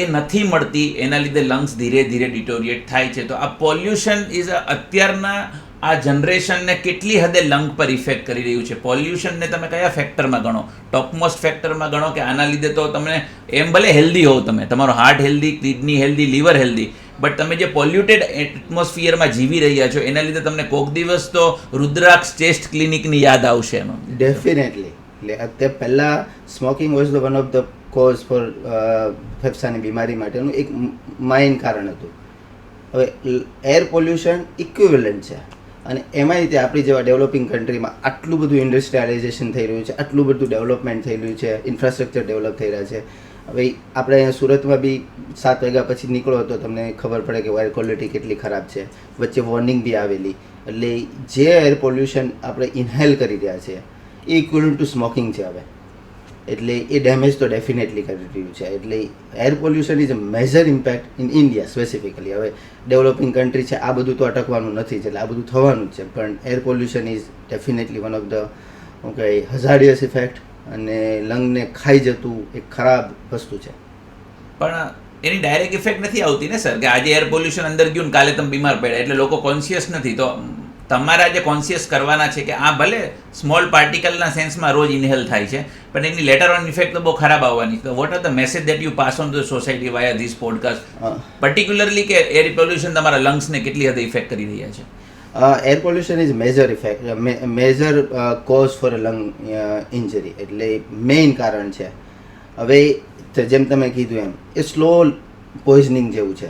Speaker 2: એ નથી મળતી. એના લીધે લંગ્સ ધીરે ધીરે ડિટોરિએટ થાય છે. તો આ પોલ્યુશન ઇઝ અત્યારના આ જનરેશનને કેટલી હદે લંગ પર ઇફેક્ટ કરી રહ્યું છે? પોલ્યુશનને તમે કયા ફેક્ટરમાં ગણો? ટોપમોસ્ટ ફેક્ટરમાં ગણો કે આના લીધે તો તમને એમ ભલે હેલ્ધી હોવ, તમે તમારો heart healthy, kidney healthy, liver healthy, but તમે જે પોલ્યુટેડ એટમોસ્ફિયરમાં જીવી રહ્યા છો એના લીધે તમને કોક દિવસ તો રુદ્રાક્ષ ચેસ્ટ ક્લિનિકની યાદ આવશે એનો.
Speaker 1: ડેફિનેટલી. એટલે અત્યારે પહેલાં smoking was the one of the cause for ફેફસાની બીમારી માટેનું એક મેઇન કારણ હતું. હવે એર પોલ્યુશન ઇક્વિવેલન્ટ છે, અને એમાંય તે આપણી જેવા ડેવલપિંગ કન્ટ્રીમાં આટલું બધું ઇન્ડસ્ટ્રીયલાઇઝેશન થઈ રહ્યું છે, આટલું બધું ડેવલપમેન્ટ થઈ રહ્યું છે, ઇન્ફ્રાસ્ટ્રક્ચર ડેવલપ થઈ રહ્યા છે, હવે આપણે અહીંયા સુરતમાં બી 7 વાગ્યા પછી નીકળો તો તમને ખબર પડે કે એર ક્વોલિટી કેટલી ખરાબ છે. વચ્ચે વોર્નિંગ બી આવેલી. એટલે જે એર પોલ્યુશન આપણે ઇન્હેલ કરી રહ્યા છીએ એ ઇક્વલન્ટ ટુ સ્મોકિંગ છે હવે. એટલે એ ડેમેજ તો ડેફિનેટલી કરી રહ્યું છે. એટલે air pollution is a major impact in India specifically. હવે ડેવલપિંગ કન્ટ્રી છે, આ બધું તો અટકવાનું નથી જ, એટલે આ બધું થવાનું જ છે. પણ air pollution is definitely one of the શું કહેવાય હઝાર્ડિયસ ઇફેક્ટ અને લંગને ખાઈ જતું એક ખરાબ વસ્તુ છે.
Speaker 2: પણ એની ડાયરેક્ટ ઇફેક્ટ નથી આવતી ને સર, કે આજે એર પોલ્યુશન અંદર ગયું ને કાલે તમે બીમાર પડ્યા, એટલે લોકો કોન્શિયસ નથી. તો તમારા જે કોન્શિયસ કરવાના છે કે આ ભલે સ્મોલ પાર્ટિકલના સેન્સમાં રોજ ઇન્હેલ થાય છે, પણ એની લેટર ઓન ઇફેક્ટ તો બહુ ખરાબ આવવાની. તો what are the message that you pass on to society via this podcast, particularly કે એર પોલ્યુશન તમારા લંગ્સને કેટલી હદે ઇફેક્ટ કરી રહ્યા છે?
Speaker 1: Air pollution is major effect, major cause for lung injury. એટલે મેઇન કારણ છે. હવે જેમ તમે કીધું એમ એ સ્લો પોઈઝનિંગ જેવું છે.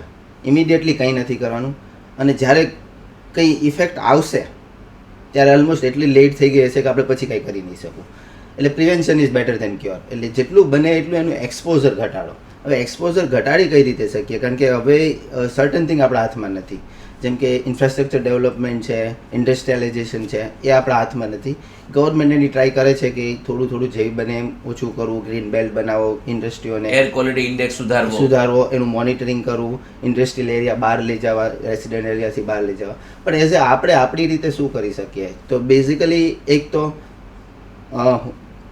Speaker 1: ઇમિડિયેટલી કંઈ નથી કરવાનું, અને જ્યારે કંઈ ઇફેક્ટ આવશે ત્યારે ઓલમોસ્ટ એટલી લેટ થઈ ગઈ હશે કે આપણે પછી કંઈ કરી નહીં શકું. એટલે prevention is better than cure. એટલે જેટલું બને એટલું એનું એક્સપોઝર ઘટાડો. હવે એક્સપોઝર ઘટાડી કઈ રીતે શકીએ? કારણ કે હવે સર્ટન થિંગ આપણા હાથમાં નથી. જેમ કે ઇન્ફ્રાસ્ટ્રક્ચર ડેવલપમેન્ટ છે, ઇન્ડસ્ટ્રીયલાઇઝેશન છે, એ આપણા હાથમાં નથી. ગવર્મેન્ટ એની ટ્રાય કરે છે કે થોડું થોડું જે બને એમ ઓછું કરવું, ગ્રીન બેલ્ટ બનાવો, ઇન્ડસ્ટ્રીઓને
Speaker 2: એર ક્વોલિટી ઇન્ડેક્સ
Speaker 1: સુધારવો, એનું મોનિટરિંગ કરવું, ઇન્ડસ્ટ્રીયલ એરિયા બહાર લઈ જવા, રેસિડેન્ટ એરિયાથી બહાર લઈ જવા. પણ એઝ આપણે આપણી રીતે શું કરી શકીએ? તો બેઝિકલી એક તો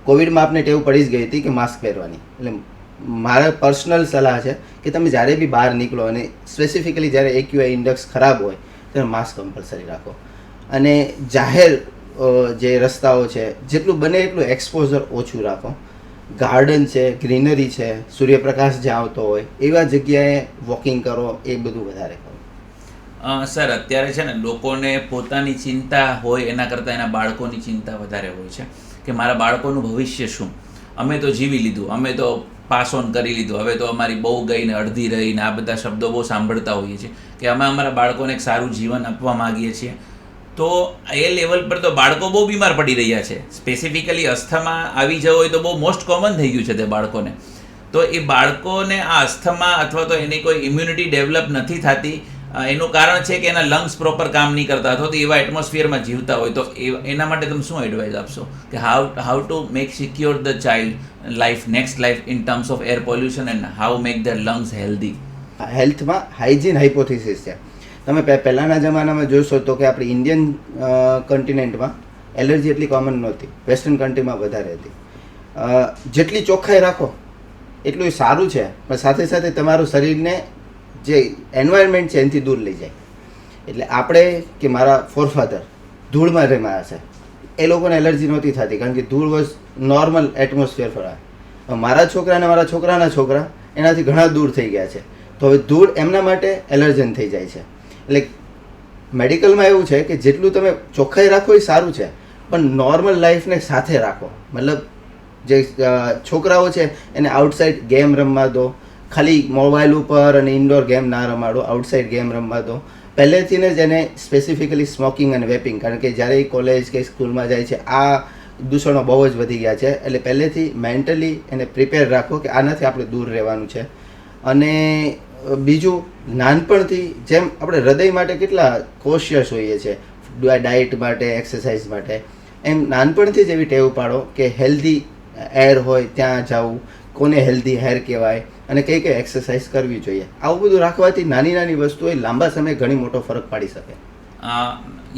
Speaker 1: કોવિડમાં આપણે ટેવ પડી જ ગઈ હતી કે માસ્ક પહેરવાની. એટલે મારા પર્સનલ સલાહ છે કે તમે જ્યારે બી બહાર નીકળો અને સ્પેસિફિકલી જ્યારે AQI ઇન્ડેક્સ ખરાબ હોય ત્યારે માસ્ક કમ્પલસરી રાખો. અને જાહેર જે રસ્તાઓ છે જેટલું બને એટલું એક્સપોઝર ઓછું રાખો. ગાર્ડન છે, ગ્રીનરી છે, સૂર્યપ્રકાશ જ્યાં આવતો હોય એવા જગ્યાએ વોકિંગ કરો, એ બધું વધારે કરો.
Speaker 2: સર અત્યારે છે ને લોકોને પોતાની ચિંતા હોય એના કરતાં એના બાળકોની ચિંતા વધારે હોય છે કે મારા બાળકોનું ભવિષ્ય શું. અમે તો જીવી લીધું, અમે તો પાસ ઓન કરી લીધું, હવે તો અમારી બહુ ગઈને અડધી રહીને આ બધા શબ્દો બહુ સાંભળતા હોઈએ છીએ કે અમે અમારા બાળકોને એક સારું જીવન આપવા માગીએ છીએ. તો એ લેવલ પર તો બાળકો બહુ બીમાર પડી રહ્યા છે. સ્પેસિફિકલી અસ્થમા આવી જવો હોય તો બહુ મોસ્ટ કોમન થઈ ગયું છે તે બાળકોને. તો એ બાળકોને આ અસ્થમા અથવા તો એની કોઈ ઇમ્યુનિટી ડેવલપ નથી થતી, એનું કારણ છે કે એના લંગ્સ પ્રોપર કામ નહીં કરતા અથવા તો એવા એટમોસ્ફિયરમાં જીવતા હોય. તો એના માટે તમે શું એડવાઇસ આપશો કે how to make secure the child life, next life in terms of air pollution and how make their lungs healthy?
Speaker 1: હેલ્થમાં હાઇજીન હાઇપોથિસિસ છે. તમે પહેલાંના જમાનામાં જોશો તો કે આપણી ઇન્ડિયન કોન્ટિનેન્ટમાં એલર્જી એટલી કોમન નહોતી, વેસ્ટર્ન કન્ટ્રીમાં વધારે હતી. જેટલી ચોખ્ખાઈ રાખો એટલું સારું છે, પણ સાથે સાથે તમારું શરીરને જે એન્વાયરમેન્ટ છે એનાથી દૂર લઈ જાય. એટલે આપણે કે મારા ફોરફાધર ધૂળમાં રહેમાં છે, એ લોકોને એલર્જી નહોતી થતી કારણ કે ધૂળ વોઝ નોર્મલ એટમોસ્ફિયર ફોર. મારા છોકરાને મારા છોકરાના છોકરા એનાથી ઘણા દૂર થઈ ગયા છે, તો હવે ધૂળ એમના માટે એલર્જન થઈ જાય છે. એટલે મેડિકલમાં એવું છે કે જેટલું તમે ચોખ્ખાઈ રાખો એ સારું છે, પણ નોર્મલ લાઈફને સાથે રાખો. મતલબ જે છોકરાઓ છે એને આઉટસાઇડ ગેમ રમવા દો, ખાલી મોબાઈલ ઉપર અને ઇન્ડોર ગેમ ના રમાડો, આઉટસાઇડ ગેમ રમવા દો. પહેલેથી જ એને સ્પેસિફિકલી સ્મોકિંગ અને વેપિંગ, કારણ કે જ્યારે એ કોલેજ કે સ્કૂલમાં જાય છે આ દૂષણો બહુ જ વધી ગયા છે. એટલે પહેલેથી મેન્ટલી એને પ્રિપેર રાખો કે આનાથી આપણે દૂર રહેવાનું છે. અને બીજું, નાનપણથી જેમ આપણે હૃદય માટે કેટલા કોશિયસ હોઈએ છીએ ડાયટ માટે, એક્સરસાઇઝ માટે, એમ નાનપણથી જ એવી ટેવ પાડો કે હેલ્ધી એર હોય ત્યાં જવું, કોને હેલ્ધી હેર કહેવાય અને કઈ કઈ એક્સરસાઇઝ કરવી જોઈએ. આવું બધું રાખવાથી નાની નાની વસ્તુઓ લાંબા સમયે ઘણી મોટો ફરક પાડી શકે.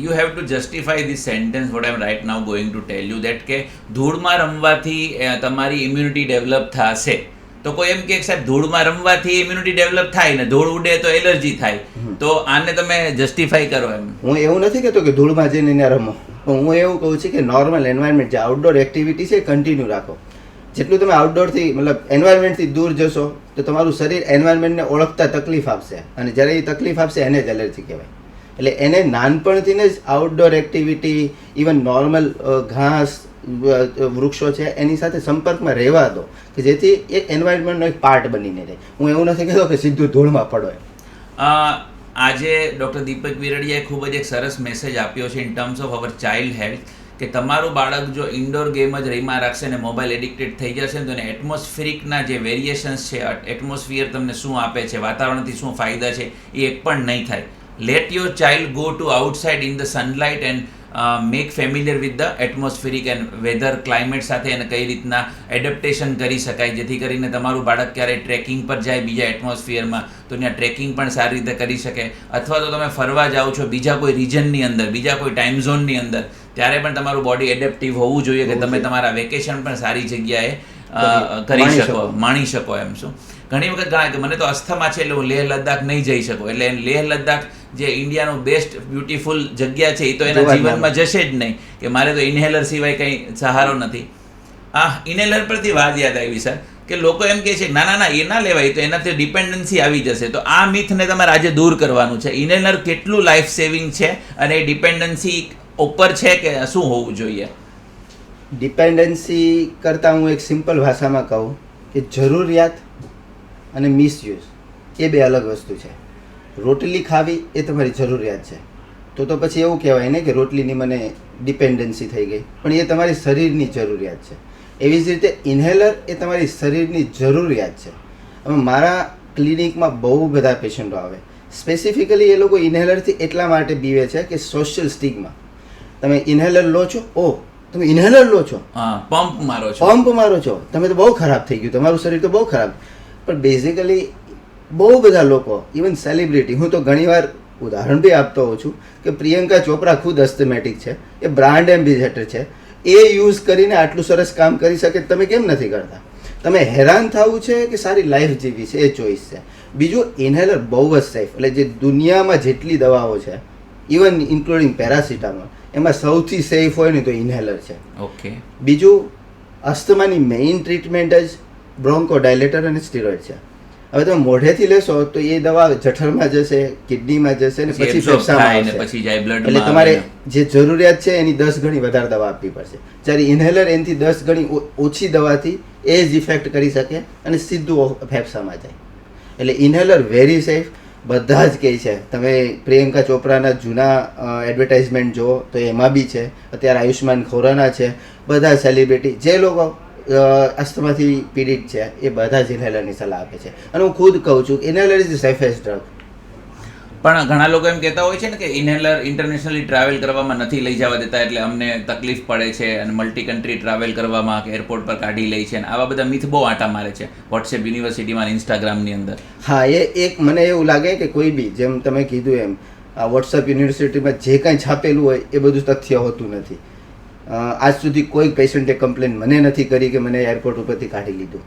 Speaker 2: You have to justify this sentence what I am right now going to tell you that કે ધૂળમાં રમવાથી તમારી ઇમ્યુનિટી ડેવલપ થશે. તો કોઈ એમ કે સાહેબ ધૂળમાં રમવાથી ઇમ્યુનિટી ડેવલપ થાય ને ધૂળ ઉડે તો એલર્જી થાય, તો આને તમે જસ્ટિફાઈ કરો એમ?
Speaker 1: હું એવું નથી કહેતો કે ધૂળમાં જઈને રમો, પણ હું એવું કહું છું કે નોર્મલ એન્વાયરમેન્ટ જે આઉટડોર એક્ટિવિટી છે એ કન્ટિન્યુ રાખો. જેટલું તમે આઉટડોરથી મતલબ એન્વાયરમેન્ટથી દૂર જશો તો તમારું શરીર એન્વાયરમેન્ટને ઓળખતા તકલીફ આપશે, અને જ્યારે એ તકલીફ આપશે એને જ એલર્જી કહેવાય. એટલે એને નાનપણથી જ આઉટડોર એક્ટિવિટી, ઇવન નોર્મલ ઘાસ, વૃક્ષો છે એની સાથે સંપર્કમાં રહેવા દો કે જેથી એ એન્વાયરમેન્ટનો એક પાર્ટ બનીને રહે. હું એવું નથી કહેતો કે સીધું ધૂળમાં પડો.
Speaker 2: આજે ડૉક્ટર દીપક વિરડિયાએ ખૂબ જ એક સરસ મેસેજ આપ્યો છે in terms of our child health કે તમારું બાળક જો ઇન્ડોર ગેમ જ રહીમાં રાખશે ને મોબાઈલ એડિક્ટેડ થઈ જશે ને તો એને એટમોસ્ફિરિકના જે વેરિએશન્સ છે, એટમોસ્ફિયર તમને શું આપે છે, વાતાવરણથી શું ફાયદા છે, એ એક પણ નહીં થાય. Let your child go to outside in the sunlight and make familiar with the atmospheric and weather climate સાથે એને કઈ રીતના એડપ્ટેશન કરી શકાય, જેથી કરીને તમારું બાળક ક્યારેય ટ્રેકિંગ પર જાય બીજા એટમોસ્ફિયરમાં તો ત્યાં ટ્રેકિંગ પણ સારી રીતે કરી શકે. અથવા તો તમે ફરવા જાઓ છો બીજા કોઈ રિજનની અંદર, બીજા કોઈ ટાઈમ ઝોનની અંદર, ત્યારે પણ તમારું બોડી એડેપ્ટિવ હોવું જોઈએ કે તમે તમારા વેકેશન પણ સારી જગ્યાએ કરી શકો, માણી શકો. એમ શું ઘણી વખત ઘણા કે મને તો અસ્થમા છે એટલે હું લેહ લદ્દાખ નહીં જઈ શકું, એટલે લેહ લદ્દાખ જે ઇન્ડિયાનું બેસ્ટ બ્યુટીફુલ જગ્યા છે એ તો એના જીવનમાં જશે જ નહીં, કે મારે તો ઇન્હેલર સિવાય કંઈ સહારો નથી. ઇન્હેલર પરથી વાત યાદ આવી સર, કે લોકો એમ કહે છે ના ના ના એ ના લેવાય, તો એનાથી ડિપેન્ડન્સી આવી જશે. તો આ મિથને તમારે આજે દૂર કરવાનું છે. ઇન્હેલર કેટલું લાઈફ સેવિંગ છે અને એ ડિપેન્ડન્સી ઉપર છે કે શું હોવું જોઈએ?
Speaker 1: ડિપેન્ડન્સી કરતાં હું એક સિમ્પલ ભાષામાં કહું કે જરૂરિયાત અને મિસયુઝ એ બે અલગ વસ્તુ છે. રોટલી ખાવી એ તમારી જરૂરિયાત છે, તો પછી એવું કહેવાય ને કે રોટલીની મને ડિપેન્ડન્સી થઈ ગઈ, પણ એ તમારી શરીરની જરૂરિયાત છે. એવી જ રીતે ઇન્હેલર એ તમારી શરીરની જરૂરિયાત છે. હવે મારા ક્લિનિકમાં બહુ બધા પેશન્ટો આવે, સ્પેસિફિકલી એ લોકો ઇન્હેલરથી એટલા માટે બીવે છે કે સોશિયલ સ્ટિગ્મા. તમે ઇન્હેલર લો છો, તમે ઇન્હેલર લો છો,
Speaker 2: પંપ મારો છો, તમે તો બહુ ખરાબ થઈ ગયું, તમારું શરીર તો બહુ ખરાબ. પણ બેઝિકલી બહુ બધા લોકો, ઇવન સેલિબ્રિટી, હું તો ઘણીવાર ઉદાહરણ બી આપતો હોઉં છું કે પ્રિયંકા ચોપરા ખુદ અસ્થમેટિક છે, એ બ્રાન્ડ એમ્બેસેડર છે, એ યુઝ કરીને આટલું સરસ કામ કરી શકે, તમે કેમ નથી કરતા? તમે હેરાન થવું છે કે સારી લાઈફ જીવી છે, એ ચોઈસ છે. બીજું, ઇન્હેલર બહુ જ સેફ, એટલે જે દુનિયામાં જેટલી દવાઓ છે, ઇવન ઇન્ક્લુડિંગ પેરાસિટામોલ, એમાં સૌથી સેફ હોય ને તો ઇન્હેલર છે. ઓકે.
Speaker 1: બીજું, અસ્થમાની મેઇન ટ્રીટમેન્ટ જ બ્રોન્કો ડાયલેટર અને સ્ટીરોઇડ છે. હવે તમે મોઢેથી લેશો તો એ દવા જઠરમાં જશે, કિડનીમાં જશે ને પછી ફેફસામાં આવશે, એટલે તમારે જે જરૂરિયાત છે એની 10 ગણી વધારે દવા આપવી પડશે. જ્યારે ઇન્હેલર એનાથી 10 ગણી ઓછી દવાથી એ જ ઇફેક્ટ કરી શકે અને સીધું ફેફસામાં જાય. એટલે ઇન્હેલર વેરી સેફ, બધા જ કહે છે. તમે પ્રિયંકા ચોપરાના જૂના એડવર્ટાઇઝમેન્ટ જુઓ તો એમાં બી છે, અત્યારે આયુષ્માન ખુરાના છે, બધા સેલિબ્રિટી જે લોકો અસ્થમાથી પીડિત છે એ બધા જ ઇન્હેલરની સલાહ આપે છે. અને હું ખુદ કહું છું inhaler is the safest drug.
Speaker 2: પણ ઘણા લોકો એમ કહેતા હોય છે ને કે ઇન્હેલર ઇન્ટરનેશનલી ટ્રાવેલ કરવામાં નથી લઈ જવા દેતા, એટલે અમને તકલીફ પડે છે, અને મલ્ટી કન્ટ્રી ટ્રાવેલ કરવામાં કે એરપોર્ટ પર કાઢી લે છે, અને આવા બધા મિથ બહુ આટા મારે છે વોટ્સએપ યુનિવર્સિટીમાં, ઇન્સ્ટાગ્રામની અંદર.
Speaker 1: હા, એ એક મને એવું લાગે કે કોઈ બી, જેમ તમે કીધું એમ, આ વોટ્સએપ યુનિવર્સિટીમાં જે કાંઈ છાપેલું હોય એ બધું તથ્ય હોતું નથી. આજ સુધી કોઈ પેશન્ટે કમ્પ્લેન મને નથી કરી કે મને એરપોર્ટ ઉપરથી કાઢી લીધું.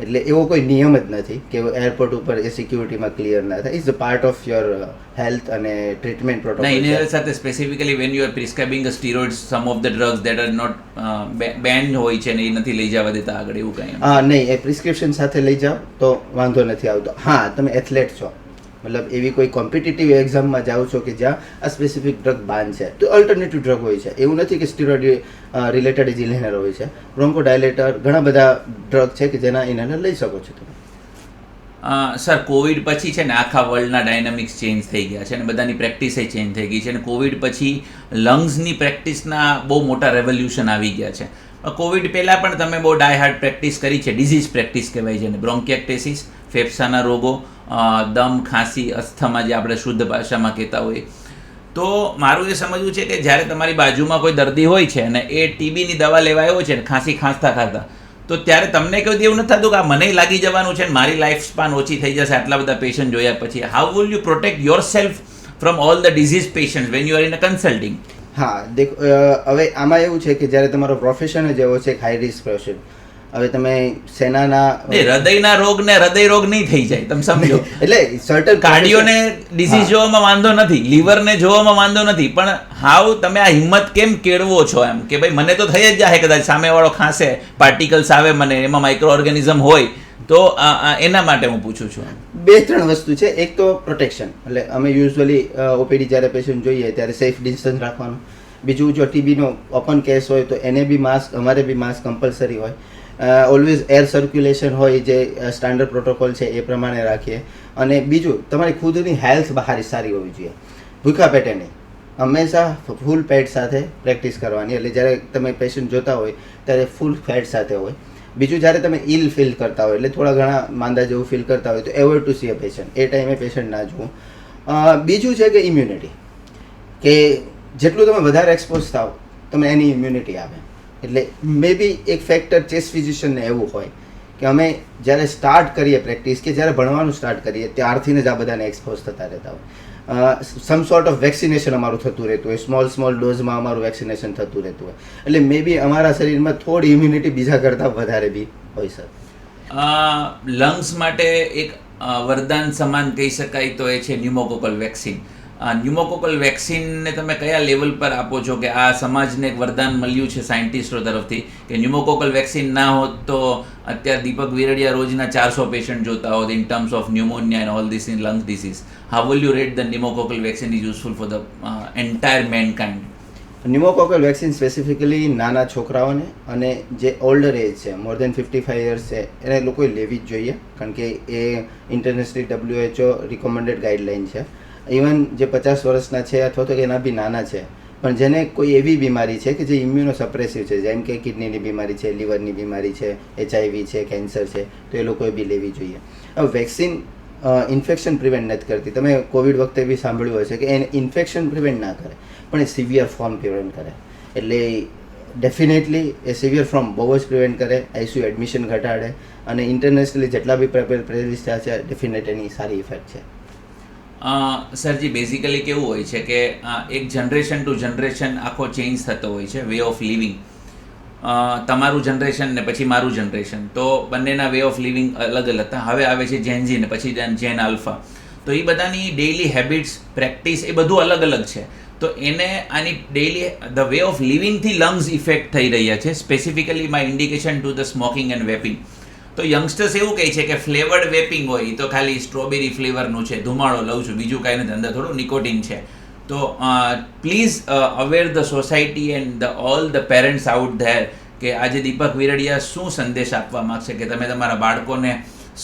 Speaker 1: એટલે એવો કોઈ નિયમ જ નથી કે એરપોર્ટ ઉપર એ સિક્યુરિટીમાં ક્લિયર ના થાય. Is a part of your health અને ટ્રીટમેન્ટ પ્રોટોકોલ.
Speaker 2: ઇન્હેલર સાથે specifically when you are prescribing steroids, some of the drugs that are not banned હોય છે ને એ નથી લઈ જવા દેતા આગળ, એવું કંઈ?
Speaker 1: નહીં, એ પ્રિસ્ક્રિપ્શન સાથે લઈ જાઓ તો વાંધો નથી આવતો. હા, તમે એથ્લેટ છો, મતલબ એવી કોઈ કોમ્પિટિટિવ એક્ઝામમાં જાઓ છો કે જ્યાં આ સ્પેસિફિક ડ્રગ બાન છે, તો અલ્ટરનેટિવ ડ્રગ હોય છે. એવું નથી કે સ્ટીરોઇડ રિલેટેડ જ ઇન્હેલર હોય છે. બ્રોન્કો ડાયલેટર, ઘણા બધા ડ્રગ છે કે જેના ઇન્હેલર લઈ શકો છો તમે.
Speaker 2: સર, કોવિડ પછી છે ને આખા વર્લ્ડના ડાયનામિક્સ ચેન્જ થઈ ગયા છે અને બધાની પ્રેક્ટિસે ચેન્જ થઈ ગઈ છે, અને કોવિડ પછી લંગ્સની પ્રેક્ટિસના બહુ મોટા રેવોલ્યુશન આવી ગયા છે. કોવિડ પહેલાં પણ તમે બહુ ડાય હાર્ડ પ્રેક્ટિસ કરી છે, ડિઝીઝ પ્રેક્ટિસ કહેવાય છે, ને બ્રોન્કિએક્ટેસિસ, ફેફસાના રોગો, દમ, ખાંસી, અસ્થમા જે આપણે શુદ્ધ ભાષામાં કહેતા હોઈએ. તો મારું એ સમજવું છે કે જ્યારે તમારી બાજુમાં કોઈ દર્દી હોય છે અને એ ટીબીની દવા લેવા આવ્યો છે ને ખાંસી ખાંસતા, તો ત્યારે તમને કોઈ એવું નથી થતું કે આ મને લાગી જવાનું છે ને મારી લાઈફ સ્પાન ઓછી થઈ જશે આટલા બધા પેશન્ટ જોયા પછી? How will you protect your self from all the disease patient van you are in a consulting?
Speaker 1: હા, દેખો, હવે આમાં એવું છે કે જ્યારે તમારો પ્રોફેશન જ એવો છે હાઈ રિસ્ક પેશન્ટ, હવે તમે સેનાના
Speaker 2: હૃદયના રોગ ને હૃદય રોગ નહીં થઈ જાય, તમે સમજો.
Speaker 1: એટલે સર્ટન
Speaker 2: કાર્ડિયોને ડિઝીઝ જોવામાં વાંધો નથી, લીવરને જોવામાં વાંધો નથી, પણ હાવ તમે આ હિંમત કેમ કેળવો છો એમ કે ભાઈ મને તો થઈ જ જાય કદાચ સામેવાળો ખાંસે, પાર્ટિકલ્સ આવે મને, એમાં માઇક્રો ઓર્ગેનિઝમ હોય, તો એના માટે હું પૂછું છું.
Speaker 1: 2-3 વસ્તુ છે. એક તો પ્રોટેક્શન, એટલે અમે યુઝ્યુઅલી ઓપીડી જ્યારે પેશન્ટ જોઈએ ત્યારે સેફ ડિસ્ટન્સ રાખવાનું. બીજું, જો ટીબીનો ઓપન કેસ હોય તો એને બી માસ્ક, અમારે બી માસ્ક કમ્પલસરી હોય. ઓલવેઝ એર સર્ક્યુલેશન હોય, જે સ્ટાન્ડર્ડ પ્રોટોકોલ છે એ પ્રમાણે રાખીએ. અને બીજું, તમારી ખુદની હેલ્થ બહાર સારી હોવી જોઈએ, ભૂખા પેટે નહીં. હંમેશા ફૂલ પેટ સાથે પ્રેક્ટિસ કરવાની. એટલે જ્યારે તમે પેશન્ટ જોતા હોય ત્યારે ફૂલ પેટ સાથે હોય. બીજું, જ્યારે તમે ઇલ ફીલ કરતા હોય એટલે થોડા ઘણા માંદા જેવું ફીલ કરતા હોય તો avoid to see a patient. એ ટાઈમે પેશન્ટ ના જુઓ. બીજું છે કે ઇમ્યુનિટી, કે જેટલું તમે વધારે એક્સપોઝ થાવ તમે એની ઇમ્યુનિટી આવે. એટલે મે બી એક ફેક્ટર ચેસ્ટ ફિઝિશિયનને એવું હોય કે અમે જ્યારે સ્ટાર્ટ કરીએ પ્રેક્ટિસ, કે જ્યારે ભણવાનું સ્ટાર્ટ કરીએ ત્યારથી જ આ બધાને એક્સપોઝ થતા રહેતા હોય. સમ સોર્ટ ઓફ વેક્સિનેશન અમારું થતું રહેતું હોય, સ્મોલ ડોઝમાં અમારું વેક્સિનેશન થતું રહેતું હોય. એટલે મે બી અમારા શરીરમાં થોડી ઇમ્યુનિટી બીજા કરતાં વધારે બી હોય સર.
Speaker 2: લંગ્સ માટે એક વરદાન સમાન કહી શકાય તો એ છે ન્યુમોકોકલ વેક્સિન. ન્યુમોકોકલ વેક્સિનને તમે કયા લેવલ પર આપો છો કે આ સમાજને એક વરદાન મળ્યું છે સાયન્ટિસ્ટો તરફથી કે ન્યુમોકોકલ વેક્સિન ના હોત તો અત્યારે દીપક વિરડિયા રોજના 400 પેશન્ટ જોતા હોત in terms of pneumonia and all this in lung disease. How will you rate the pneumococcal vaccine is useful for the entire mankind?
Speaker 1: Pneumococcal vaccine specifically નાના છોકરાઓને અને જે ઓલ્ડર એજ છે, મોર દેન 55 યર્સ છે, એને લોકોએ લેવી જ જોઈએ. કારણ કે એ ઇન્ટરનેશનલી WHO રિકમેન્ડેડ ગાઈડલાઇન છે. ઇવન જે 50 વર્ષના છે અથવા તો એના બી નાના છે, પણ જેને કોઈ એવી બીમારી છે કે જે ઇમ્યુનો સપ્રેસિવ છે, જેમ કે કિડનીની બીમારી છે, લીવરની બીમારી છે, HIV છે, કેન્સર છે, તો એ લોકોએ બી લેવી જોઈએ. હવે વેક્સિન ઇન્ફેક્શન પ્રિવેન્ટ નથી કરતી. તમે કોવિડ વખતે બી સાંભળ્યું હશે કે એને ઇન્ફેક્શન પ્રિવેન્ટ ના કરે, પણ એ સિવિયર ફોર્મ પ્રિવેન્ટ કરે. એટલે ડેફિનેટલી એ સિવિયર ફોર્મ બહુ જ પ્રિવેન્ટ કરે, ICU એડમિશન ઘટાડે, અને ઇન્ટરનેશનલી જેટલા બી પ્રેરિસ થયા છે ડેફિનેટ એની સારી ઇફેક્ટ છે.
Speaker 2: સરજી, બેઝિકલી કેવું હોય છે કે એક જનરેશન ટુ જનરેશન આખો ચેન્જ થતો હોય છે, વે ઓફ લિવિંગ. તમારું જનરેશન ને પછી મારું જનરેશન, તો બંનેના વે ઓફ લિવિંગ અલગ અલગ હતા. હવે આવે છે જેન ઝી ને પછી જેન આલ્ફા. તો એ બધાની ડેઇલી હેબિટ્સ, પ્રેક્ટિસ એ બધું અલગ અલગ છે. તો એને આની ડેઇલી ધ વે ઓફ લિવિંગથી લંગ્સ ઇફેક્ટ થઈ રહ્યા છે. Specifically my indication to the smoking and vaping. તો યંગસ્ટર્સ એવું કહે છે કે ફ્લેવર્ડ વેપિંગ હોય તો ખાલી સ્ટ્રોબેરી ફ્લેવરનું છે, ધુમાડો લઉં છું, બીજું કાંઈ નથી, અંદર થોડું નિકોટિન છે. તો please aware the society and the all the parents out there કે આજે દીપક વિરડિયા શું સંદેશ આપવા માગશે કે તમે તમારા બાળકોને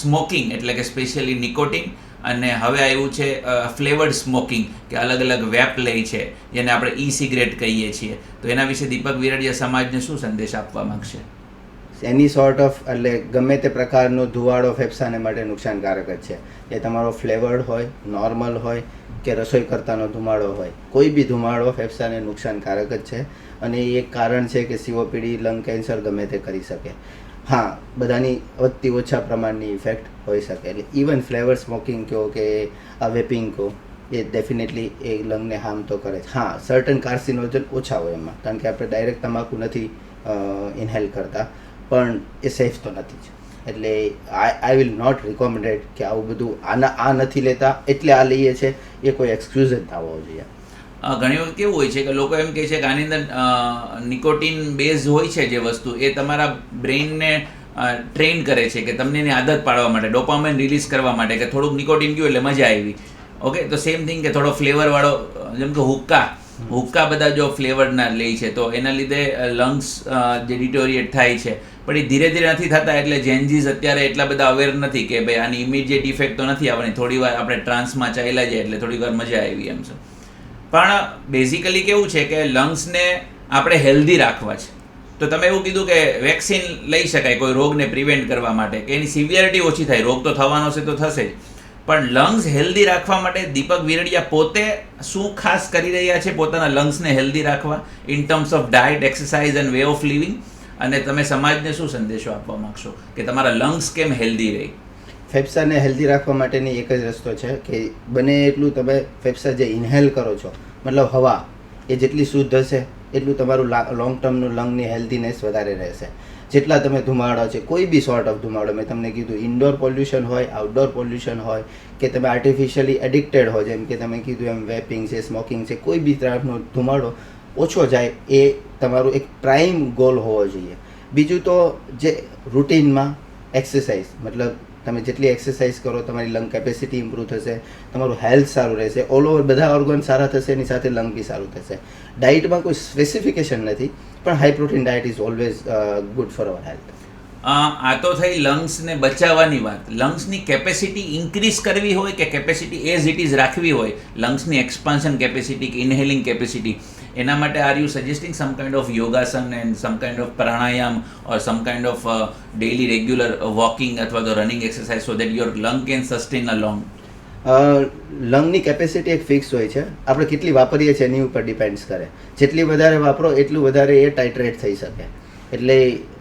Speaker 2: સ્મોકિંગ એટલે કે સ્પેશિયલી નિકોટિન અને હવે આવ્યું છે ફ્લેવર્ડ સ્મોકિંગ કે અલગ અલગ વેપ લે છે જેને આપણે ઈ સિગરેટ કહીએ છીએ, તો એના વિશે દીપક વિરડિયા સમાજને શું સંદેશ આપવા માગશે?
Speaker 1: એની સોર્ટ ઓફ એટલે ગમે તે પ્રકારનો ધુવાડો ફેફસાને માટે નુકસાનકારક જ છે. એ તમારો ફ્લેવર્ડ હોય, નોર્મલ હોય કે રસોઈ કરતાનો ધુમાડો હોય, કોઈ બી ધુમાડો ફેફસાને નુકસાનકારક જ છે. અને એ એક કારણ છે કે COPD, લંગ કેન્સર ગમે તે કરી શકે. હા, બધાની વધતી ઓછા પ્રમાણની ઇફેક્ટ હોઈ શકે. એટલે ઇવન ફ્લેવર સ્મોકિંગ કહો કે આ વેપિંગ કહો, એ ડેફિનેટલી એ લંગને હાર્મ તો કરે છે. હા, સર્ટન કાર્સિનોજન ઓછા હોય એમાં, કારણ કે આપણે ડાયરેક્ટ તમાકુ નથી ઇન્હેલ કરતા, પણ એ સેફ તો નથી જ. એટલે આઈ વિલ નોટ રિકોમેન્ડેડ કે આવું બધું આ નથી લેતા એટલે આ લઈએ છે, એ કોઈ એક્સક્યુઝ જ ના હોવો જોઈએ.
Speaker 2: ઘણી વખત કેવું હોય છે કે લોકો એમ કહે છે કે આની અંદર નિકોટિન બેઝ હોય છે જે વસ્તુ, એ તમારા બ્રેઇનને ટ્રેન કરે છે કે તમને એની આદત પાડવા માટે, ડોપામાઇન રિલીઝ કરવા માટે કે થોડુંક નિકોટિન ગયું એટલે મજા આવી. ઓકે, તો સેમ થિંગ કે થોડો ફ્લેવરવાળો, જેમ કે હુક્કા બધા જો ફ્લેવરના લે છે તો એના લીધે લંગ્સ જે ડિટોરિએટ થાય છે, પણ એ ધીરે ધીરે નથી થતા. એટલે જેનજીસ અત્યારે એટલા બધા અવેર નથી કે ભાઈ આની ઇમિડિયેટ ઇફેક્ટ તો નથી આવવાની, થોડી વાર આપણે ટ્રાન્સમાં ચાલ્યા જાય એટલે થોડી વાર મજા આવી એમ છે. પણ બેઝિકલી કેવું છે કે લંગ્સને આપણે હેલ્ધી રાખવા છે. તો તમે એવું કીધું કે વેક્સિન લઈ શકાય કોઈ રોગને પ્રિવેન્ટ કરવા માટે કે એની સિવિયરિટી ઓછી થાય, રોગ તો થવાનો છે તો થશે જ, પણ લંગ્સ હેલ્ધી રાખવા માટે દીપક વિરડિયા પોતે શું ખાસ કરી રહ્યા છે પોતાના લંગ્સને હેલ્ધી રાખવા in terms of diet, exercise and way of living? અને તમે સમાજને શું સંદેશો આપવા માગશો કે તમારા લંગ્સ કેમ હેલ્ધી રહે?
Speaker 1: ફેફસાને હેલ્ધી રાખવા માટેની એક જ રસ્તો છે કે બને એટલું તમે ફેફસા જે ઇન્હેલ કરો છો, મતલબ હવા, એ જેટલી શુદ્ધ હશે એટલું તમારું લોંગ ટર્મનું લંગની હેલ્ધીનેસ વધારે રહેશે. જેટલા તમે ધુમાડો છે, કોઈ બી સોર્ટ ઓફ ધુમાડો, મેં તમને કીધું ઇન્ડોર પોલ્યુશન હોય, આઉટડોર પોલ્યુશન હોય કે તમે આર્ટિફિશિયલી એડિક્ટેડ હો, જેમ કે તમે કીધું એમ વેપિંગ છે, સ્મોકિંગ છે, કોઈ બી તરફનો ધુમાડો ઓછો જાય એ તમારું એક પ્રાઇમ ગોલ હોવો જોઈએ. બીજું તો જે રૂટીનમાં એક્સરસાઇઝ, મતલબ તમે જેટલી એક્સરસાઇઝ કરો તમારી લંગ કેપેસિટી ઇમ્પ્રૂવ થશે, તમારું હેલ્થ સારું રહેશે, ઓલ ઓવર બધા ઓર્ગન સારા થશે, એની સાથે લંગ બી સારું થશે. ડાયટમાં કોઈ સ્પેસિફિકેશન નથી, પણ high protein diet is always good for hour health.
Speaker 2: આ તો થઈ લંગ્સને બચાવવાની વાત. લંગ્સની કેપેસિટી ઇન્ક્રીઝ કરવી હોય કે કેપેસિટી એઝ ઇટ ઇઝ રાખવી હોય, લંગ્સની એક્સપાન્શન કેપેસિટી કે ઇન્હેલિંગ કેપેસિટી, એના માટે are you suggesting some kind of yogasana and some kind of pranayama or some kind of daily regular walking અથવા તો running exercise so that your lung can sustain a long?
Speaker 1: લંગની capacity એક fix હોય છે, આપણે કેટલી વાપરીએ છીએ એની ઉપર ડિપેન્ડ્સ કરે. જેટલી વધારે વાપરો એટલું વધારે એ ટાઇટ્રેટ થઈ શકે. એટલે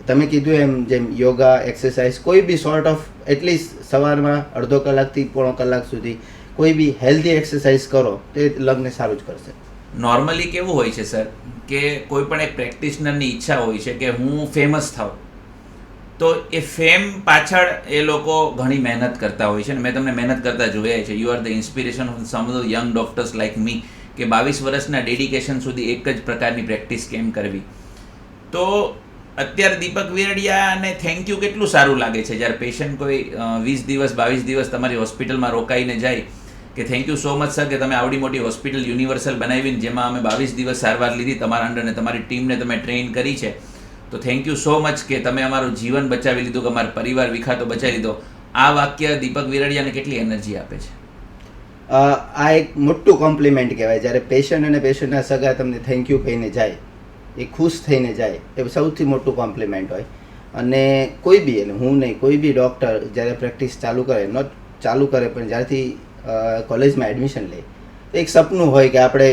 Speaker 1: તમે કીધું એમ જેમ યોગા, એક્સરસાઇઝ, કોઈ બી સોર્ટ ઓફ એટલીસ્ટ સવારમાં અડધો કલાકથી પોણો કલાક સુધી કોઈ બી હેલ્ધી એક્સરસાઇઝ કરો તો એ લંગને સારું જ કરશે.
Speaker 2: નોર્મલી કેવું હોય છે સર કે કોઈ પણ એક પ્રેક્ટિશનરની ઈચ્છા હોય છે કે હું ફેમસ થાઉં, તો એ ફેમ પાછળ એ લોકો ઘણી મહેનત કરતા હોય છે અને મેં તમને મહેનત કરતા જોયા છે. You are the inspiration of some of the young doctors like me કે 22 વર્ષના ડેડિકેશન સુધી એક જ પ્રકારની પ્રેક્ટિસ કેમ કરવી. તો અત્યારે દીપક વિરડિયાને થેન્ક યુ કેટલું સારું લાગે છે જ્યારે પેશન્ટ કોઈ 20 દિવસ 22 દિવસ તમારી હોસ્પિટલમાં રોકાઈને જાય કે thank you so much sir કે તમે આવડી મોટી હોસ્પિટલ યુનિવર્સલ બનાવીને જેમાં અમે 22 દિવસ સારવાર લીધી તમારા અંડર અને તમારી ટીમને તમે ટ્રેન કરી છે, તો થેન્ક યુ સો મચ કે તમે અમારું જીવન બચાવી લીધું, કે અમારો પરિવાર વિખાતો બચાવી લીધો. આ વાક્ય દીપક વિરડિયાને કેટલી એનર્જી આપે છે?
Speaker 1: આ એક મોટું કોમ્પ્લિમેન્ટ કહેવાય. જ્યારે પેશન્ટ અને પેશન્ટના સગા તમને થેન્ક યુ કહીને જાય, એ ખુશ થઈને જાય, એ સૌથી મોટું કોમ્પ્લિમેન્ટ હોય. અને કોઈ બી, એટલે હું નહીં, કોઈ બી ડૉક્ટર જ્યારે પ્રેક્ટિસ ચાલુ કરે, નોટ ચાલુ કરે પણ જ્યારથી કોલેજમાં એડમિશન લે, એક સપનું હોય કે આપણે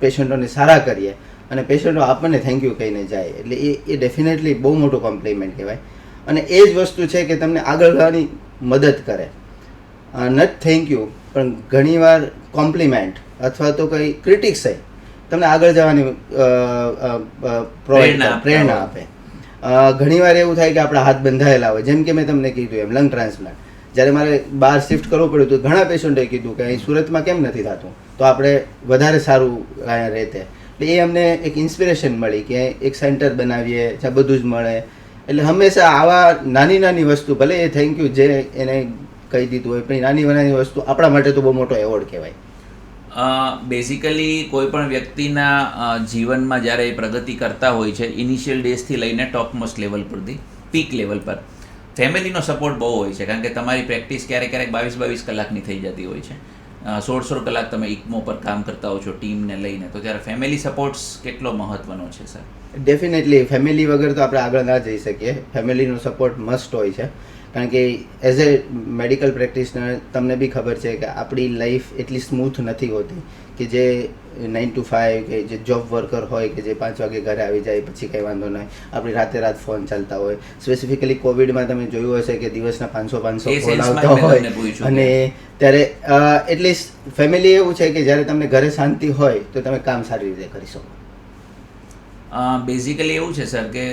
Speaker 1: પેશન્ટોને સારા કરીએ અને પેશન્ટો આપણને થેન્ક યુ કહીને જાય. એટલે એ ડેફિનેટલી બહુ મોટું કોમ્પ્લિમેન્ટ કહેવાય. અને એ જ વસ્તુ છે કે તમને આગળ વધવાની મદદ કરે. નટ થેન્ક યુ પણ ઘણીવાર કોમ્પ્લિમેન્ટ અથવા તો કંઈ ક્રિટિક્સ છે તમને આગળ જવાની પ્રેરણા આપે. ઘણીવાર એવું થાય કે આપણા હાથ બંધાયેલા હોય. જેમ કે મેં તમને કીધું એમ લંગ ટ્રાન્સપ્લાન્ટ, જ્યારે મારે બહાર શિફ્ટ કરવું પડ્યું તો ઘણા પેશન્ટોએ કીધું કે અહીં સુરતમાં કેમ નથી થતું, તો આપણે વધારે સારું અહીંયા રહેતે. એટલે એ અમને એક ઇન્સ્પિરેશન મળી કે એક સેન્ટર બનાવીએ જ્યાં બધું જ મળે. એટલે હંમેશા આવા નાની નાની વસ્તુ, ભલે એ થેન્ક યુ જે એને કહી દીધું હોય, પણ નાની નાની વસ્તુ આપણા માટે તો બહુ મોટો એવોર્ડ કહેવાય.
Speaker 2: બેઝિકલી કોઈ પણ વ્યક્તિના જીવનમાં જ્યારે એ પ્રગતિ કરતા હોય છે, ઇનિશિયલ ડેઝથી લઈને ટોપમોસ્ટ લેવલ પરથી પીક લેવલ પર ફેમિલીનો સપોર્ટ બહુ હોય છે. કારણ કે તમારી પ્રેક્ટિસ ક્યારેક 22 કલાકની થઈ જતી હોય છે, 16 કલાક તમે ઇકમો પર કામ કરતા હો છો ટીમને લઈને, તો ત્યારે ફેમિલી સપોર્ટ્સ કેટલો મહત્વનો છે સર?
Speaker 1: ડેફિનેટલી ફેમિલી વગર તો આપણે આગળ ના જઈ શકીએ. ફેમિલીનો સપોર્ટ મસ્ટ હોય છે. કારણ કે એઝ એ મેડિકલ પ્રેક્ટિશનર તમને બી ખબર છે કે આપણી લાઈફ એટલી સ્મૂથ નથી હોતી કે જે 9 to 5 કે જે જોબ વર્કર હોય કે જે 5 વાગે ઘરે આવી જાય પછી કંઈ વાંધો નહીં, આપણી રાત ફોન ચાલતા હોય. સ્પેસિફિકલી કોવિડમાં તમે જોયું હશે કે દિવસના 500 કોલ આવતા હોય, અને ત્યારે એટલીસ્ટ ફેમિલી એવું છે કે જ્યારે તમને ઘરે શાંતિ હોય તો તમે કામ સારી રીતે કરી શકો.
Speaker 2: બેઝિકલી એવું છે સર કે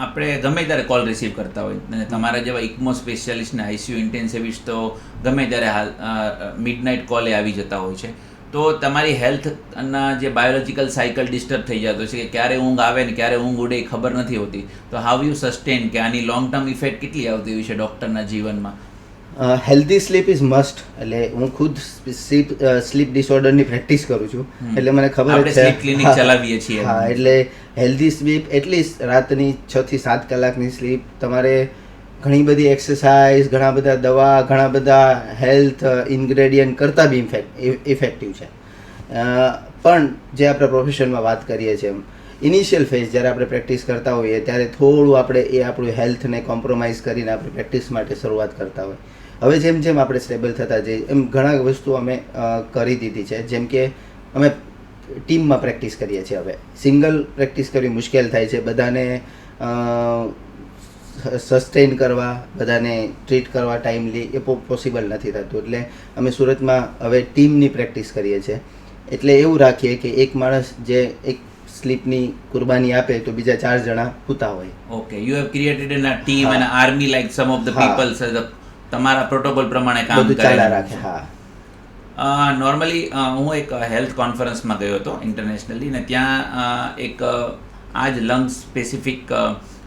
Speaker 2: આપણે ગમે ત્યારે કોલ રિસીવ કરતા હોય અને તમારા જેવા ઇકમો સ્પેશિયાલિસ્ટ ને આઈસીયુ ઇન્ટેન્સિવિસ્ટ તો ગમે ત્યારે મિડનાઇટ કોલે આવી જતા હોય છે. તો તમારી હેલ્થના જે બાયોલોજિકલ સાયકલ ડિસ્ટર્બ થઈ જતો છે કે ક્યારે ઊંઘ આવે ને ક્યારે ઊંઘ ઉડે એ ખબર નથી હોતી. તો હાઉ યુ સસ્ટેન, કે આની લોંગ ટર્મ ઇફેક્ટ કેટલી આવતી હોય છે ડૉક્ટરના જીવનમાં?
Speaker 1: Healthy sleep is must. એટલે હું ખુદ સ્લીપ ડિસઓર્ડરની પ્રેક્ટિસ કરું છું, એટલે મને ખબર છે.
Speaker 2: સ્લીપ ક્લિનિક ચલાવીએ છીએ.
Speaker 1: હા, એટલે હેલ્ધી સ્લીપ એટલીસ્ટ રાતની 6 થી 7 કલાકની સ્લીપ. તમારે ઘણી બધી એક્સરસાઇઝ, ઘણા બધા દવા, ઘણા બધા હેલ્થ ઇન્ગ્રેડિયન્ટ કરતાં બી ઇફેક્ટિવ છે. પણ જે આપણે પ્રોફેશનમાં વાત કરીએ છીએ એમ ઇનિશિયલ ફેઝ જ્યારે આપણે પ્રેક્ટિસ કરતા હોઈએ ત્યારે થોડું આપણે એ આપણું હેલ્થને કોમ્પ્રોમાઇઝ કરીને આપણે પ્રેક્ટિસ માટે શરૂઆત કરતા હોય. હવે જેમ જેમ આપણે સ્ટેબલ થતા જઈએ એમ ઘણા વસ્તુ અમે કરી દીધી છે. જેમ કે અમે ટીમમાં પ્રેક્ટિસ કરીએ છીએ. હવે સિંગલ પ્રેક્ટિસ કરવી મુશ્કેલ થાય છે, બધાને સસ્ટેન કરવા, બધાને ટ્રીટ કરવા ટાઈમલી એ પોસિબલ નથી થતું. એટલે અમે સુરતમાં હવે ટીમની પ્રેક્ટિસ કરીએ છીએ. એટલે એવું રાખીએ કે એક માણસ જે એક સ્લીપની કુરબાની આપે તો બીજા 4 જણા પૂતા હોય.
Speaker 2: Okay, you have created a team અને army like some of the peoples તમારા પ્રોટોકોલ પ્રમાણે કામ કરે
Speaker 1: રાખે.
Speaker 2: હા, નોર્મલી હું એક હેલ્થ કોન્ફરન્સમાં ગયો હતો ઇન્ટરનેશનલી, ને ત્યાં એક આ જ લંગ સ્પેસિફિક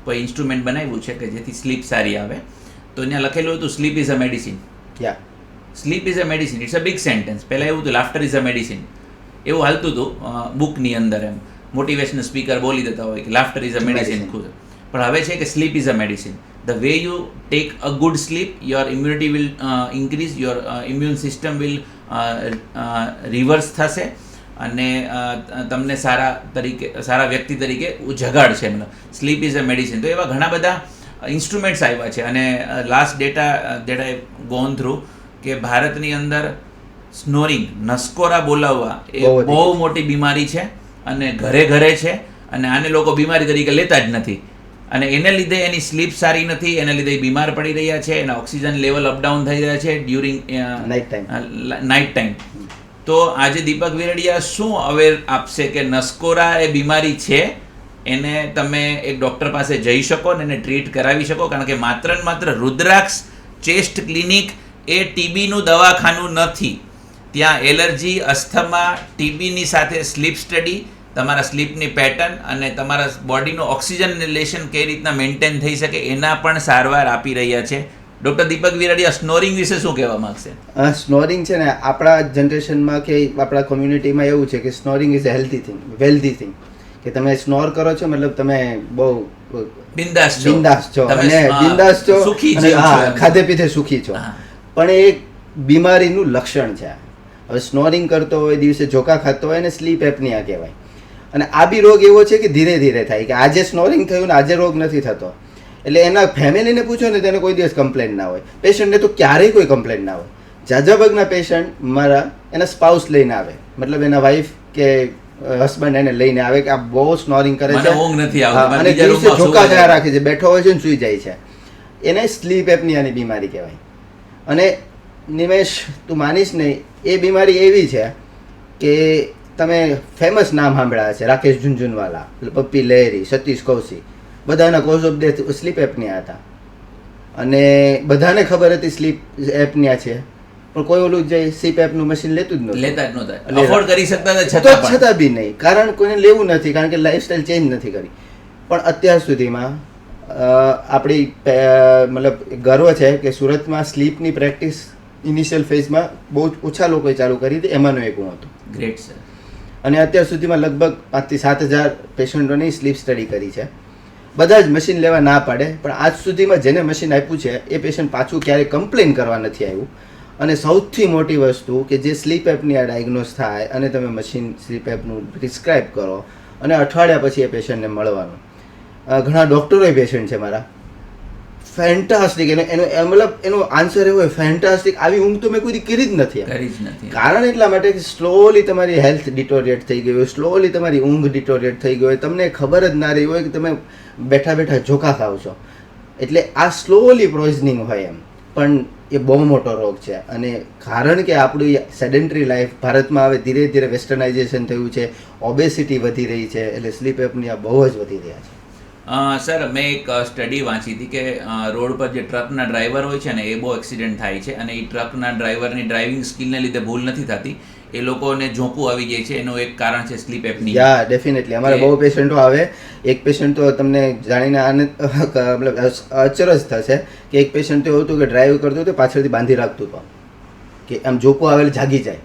Speaker 2: કોઈ ઇન્સ્ટ્રુમેન્ટ બનાવ્યું છે કે જેથી સ્લીપ સારી આવે. તો ત્યાં લખેલું હતું sleep is a medicine. Sleep is a medicine. It's a big sentence. પહેલાં એવું હતું લાફ્ટર ઇઝ અ મેડિસિન, એવું હાલતું હતું બુકની અંદર. એમ મોટિવેશનલ સ્પીકર બોલી દેતા હોય કે લાફ્ટર ઇઝ અ મેડિસિન, પણ હવે છે કે sleep is a medicine. the way you take a good sleep, your immunity will increase, your immune system will reverse થશે અને તમને સારા વ્યક્તિ તરીકે જગાડશે. Sleep is a medicine. તો એવા ઘણા બધા ઇન્સ્ટ્રુમેન્ટ્સ આવ્યા છે અને last data that I gone through કે ભારતની અંદર સ્નોરિંગ, નસકોરા બોલાવવા એ બહુ મોટી બીમારી છે અને ઘરે ઘરે છે અને આને લોકો બીમારી તરીકે લેતા જ નથી અને એને લીધે એની સ્લીપ સારી નથી, એને લીધે બીમાર પડી રહ્યા છે, એના ઓક્સિજન લેવલ અપડાઉન થઈ રહ્યા છે ડ્યુરિંગ નાઇટ ટાઈમ. તો આજે દીપક વિરડિયા શું અવેર આપશે કે નસકોરા એ બીમારી છે, એને તમે એક ડૉક્ટર પાસે જઈ શકો ને એને ટ્રીટ કરાવી શકો, કારણ કે માત્ર ને માત્ર રુદ્રાક્ષ ચેસ્ટ ક્લિનિક એ ટીબીનું દવાખાનું નથી. ત્યાં એલર્જી, અસ્થમા, ટીબીની સાથે સ્લીપ સ્ટડી, તમારા સ્લીપની પેટર્ન અને તમારા બોડીનું ઓક્સિજન રિલેશન કઈ રીતના મેન્ટેન થઈ શકે એના પણ સારવાર આપી રહ્યા છે. ડૉક્ટર દીપક વિરડિયા, સ્નોરિંગ વિશે શું કહેવા માગશે?
Speaker 1: સ્નોરિંગ છે ને આપણા જનરેશનમાં કે આપણા કોમ્યુનિટીમાં એવું છે કે સ્નોરિંગ is a healthy thing, wealthy thing, કે તમે સ્નોર કરો છો મતલબ તમે બહુ
Speaker 2: બિંદાસ છો
Speaker 1: અને બિંદાસ છો, ખાધે પીધે સુખી છો. પણ એ બીમારીનું લક્ષણ છે. હવે સ્નોરિંગ કરતો હોય, દિવસે ઝોકા ખાતો હોય એને સ્લીપ એપનિયા કહેવાય. અને આ બી રોગ એવો છે કે ધીરે ધીરે થાય, કે આજે સ્નોરિંગ થયું ને આજે રોગ નથી થતો. એટલે એના ફેમિલીને પૂછો ને તેને કોઈ દિવસ કમ્પ્લેન ના હોય, પેશન્ટને તો ક્યારેય કોઈ કમ્પ્લેન ના હોય. જાજાભાગના પેશન્ટ મારા એના સ્પાઉસ લઈને આવે, મતલબ એના વાઈફ કે હસબન્ડ એને લઈને આવે કે આ બહુ સ્નોરિંગ કરે છે અને દિવસે ઝોકા જયા રાખે છે, બેઠો હોય છે ને સૂઈ જાય છે. એને સ્લીપ એપનિયાની બીમારી કહેવાય. અને નિમેશ, તું માનીશ નહીં, એ બીમારી એવી છે કે તમે ફેમસ નામ સાંભળ્યા છે, રાકેશ ઝુનઝુનવાલા, પપ્પી લહેરી, સતીશ કૌશિક, બધાના cause of death sleep apnea હતા અને બધાને ખબર હતી સ્લીપ એપનિયા છે, પણ કોઈ ઓલું જે સ્લીપ એપનું મશીન લેતું જ નહોતું,
Speaker 2: અફોર્ડ કરી શકતા
Speaker 1: છતાં બી નહીં, કારણ કોઈને લેવું નથી, કારણ કે લાઈફસ્ટાઈલ ચેન્જ નથી કરી. પણ અત્યાર સુધીમાં આપણી મતલબ ગર્વ છે કે સુરતમાં સ્લીપની પ્રેક્ટિસ ઇનિશિયલ ફેઝમાં બહુ ઓછા લોકોએ ચાલુ કરી હતી, એમાંનો એક હું હતો.
Speaker 2: Great sir.
Speaker 1: અને અત્યાર સુધીમાં લગભગ 5,000 થી 7,000 પેશન્ટોની સ્લીપ સ્ટડી કરી છે. બધા જ મશીન લેવા ના પાડે, પણ આજ સુધીમાં જેને મશીન આપ્યું છે એ પેશન્ટ પાછું ક્યારેય કમ્પ્લેન કરવા નથી આવ્યું. અને સૌથી મોટી વસ્તુ કે જે સ્લીપ એપની આ ડાયગ્નોઝ થાય અને તમે મશીન સ્લીપ એપનું પ્રિસ્ક્રાઇબ કરો અને અઠવાડિયા પછી એ પેશન્ટને મળવાનું. ઘણા ડૉક્ટરોય પેશન્ટ છે મારા, ફેન્ટાસ્ટિક, એનો મતલબ એનો આન્સર એવો હોય, ફેન્ટાસ્ટિક, આવી ઊંઘ તો મેં કોઈ કરી જ નથી. કારણ એટલા માટે કે સ્લોલી તમારી હેલ્થ ડિટોરિએટ થઈ ગઈ હોય, સ્લોલી તમારી ઊંઘ ડિટોરિએટ થઈ ગઈ હોય, તમને ખબર જ ના રહી હોય કે તમે બેઠા બેઠા ઝોકા ખાવ છો. એટલે આ સ્લોલી પોઈઝનિંગ હોય એમ, પણ એ બહુ મોટો રોગ છે. અને કારણ કે આપણી સેડેન્ટરી લાઈફ ભારતમાં હવે ધીરે ધીરે વેસ્ટર્નાઇઝેશન થયું છે, ઓબેસિટી વધી રહી છે, એટલે સ્લીપ એપનિયા બહુ જ વધી રહ્યા છે.
Speaker 2: સર, મેં એક સ્ટડી વાંચી હતી કે રોડ પર જે ટ્રકના ડ્રાઈવર હોય છે ને એ બહુ એક્સિડન્ટ થાય છે અને એ ટ્રકના ડ્રાઈવરની ડ્રાઇવિંગ સ્કિલને લીધે ભૂલ નથી થતી, એ લોકોને ઝોંકું આવી જાય છે. એનું એક કારણ છે સ્લીપ એપની.
Speaker 1: યા ડેફિનેટલી અમારે બહુ પેશન્ટો આવે. એક પેશન્ટ તો તમને જાણીને આને મતલબ અચરજ થશે કે એક પેશન્ટ તો એવું હતું કે ડ્રાઈવ કરતું હતું, પાછળથી બાંધી રાખતું હતું કે આમ ઝોકું આવેલ જાગી જાય.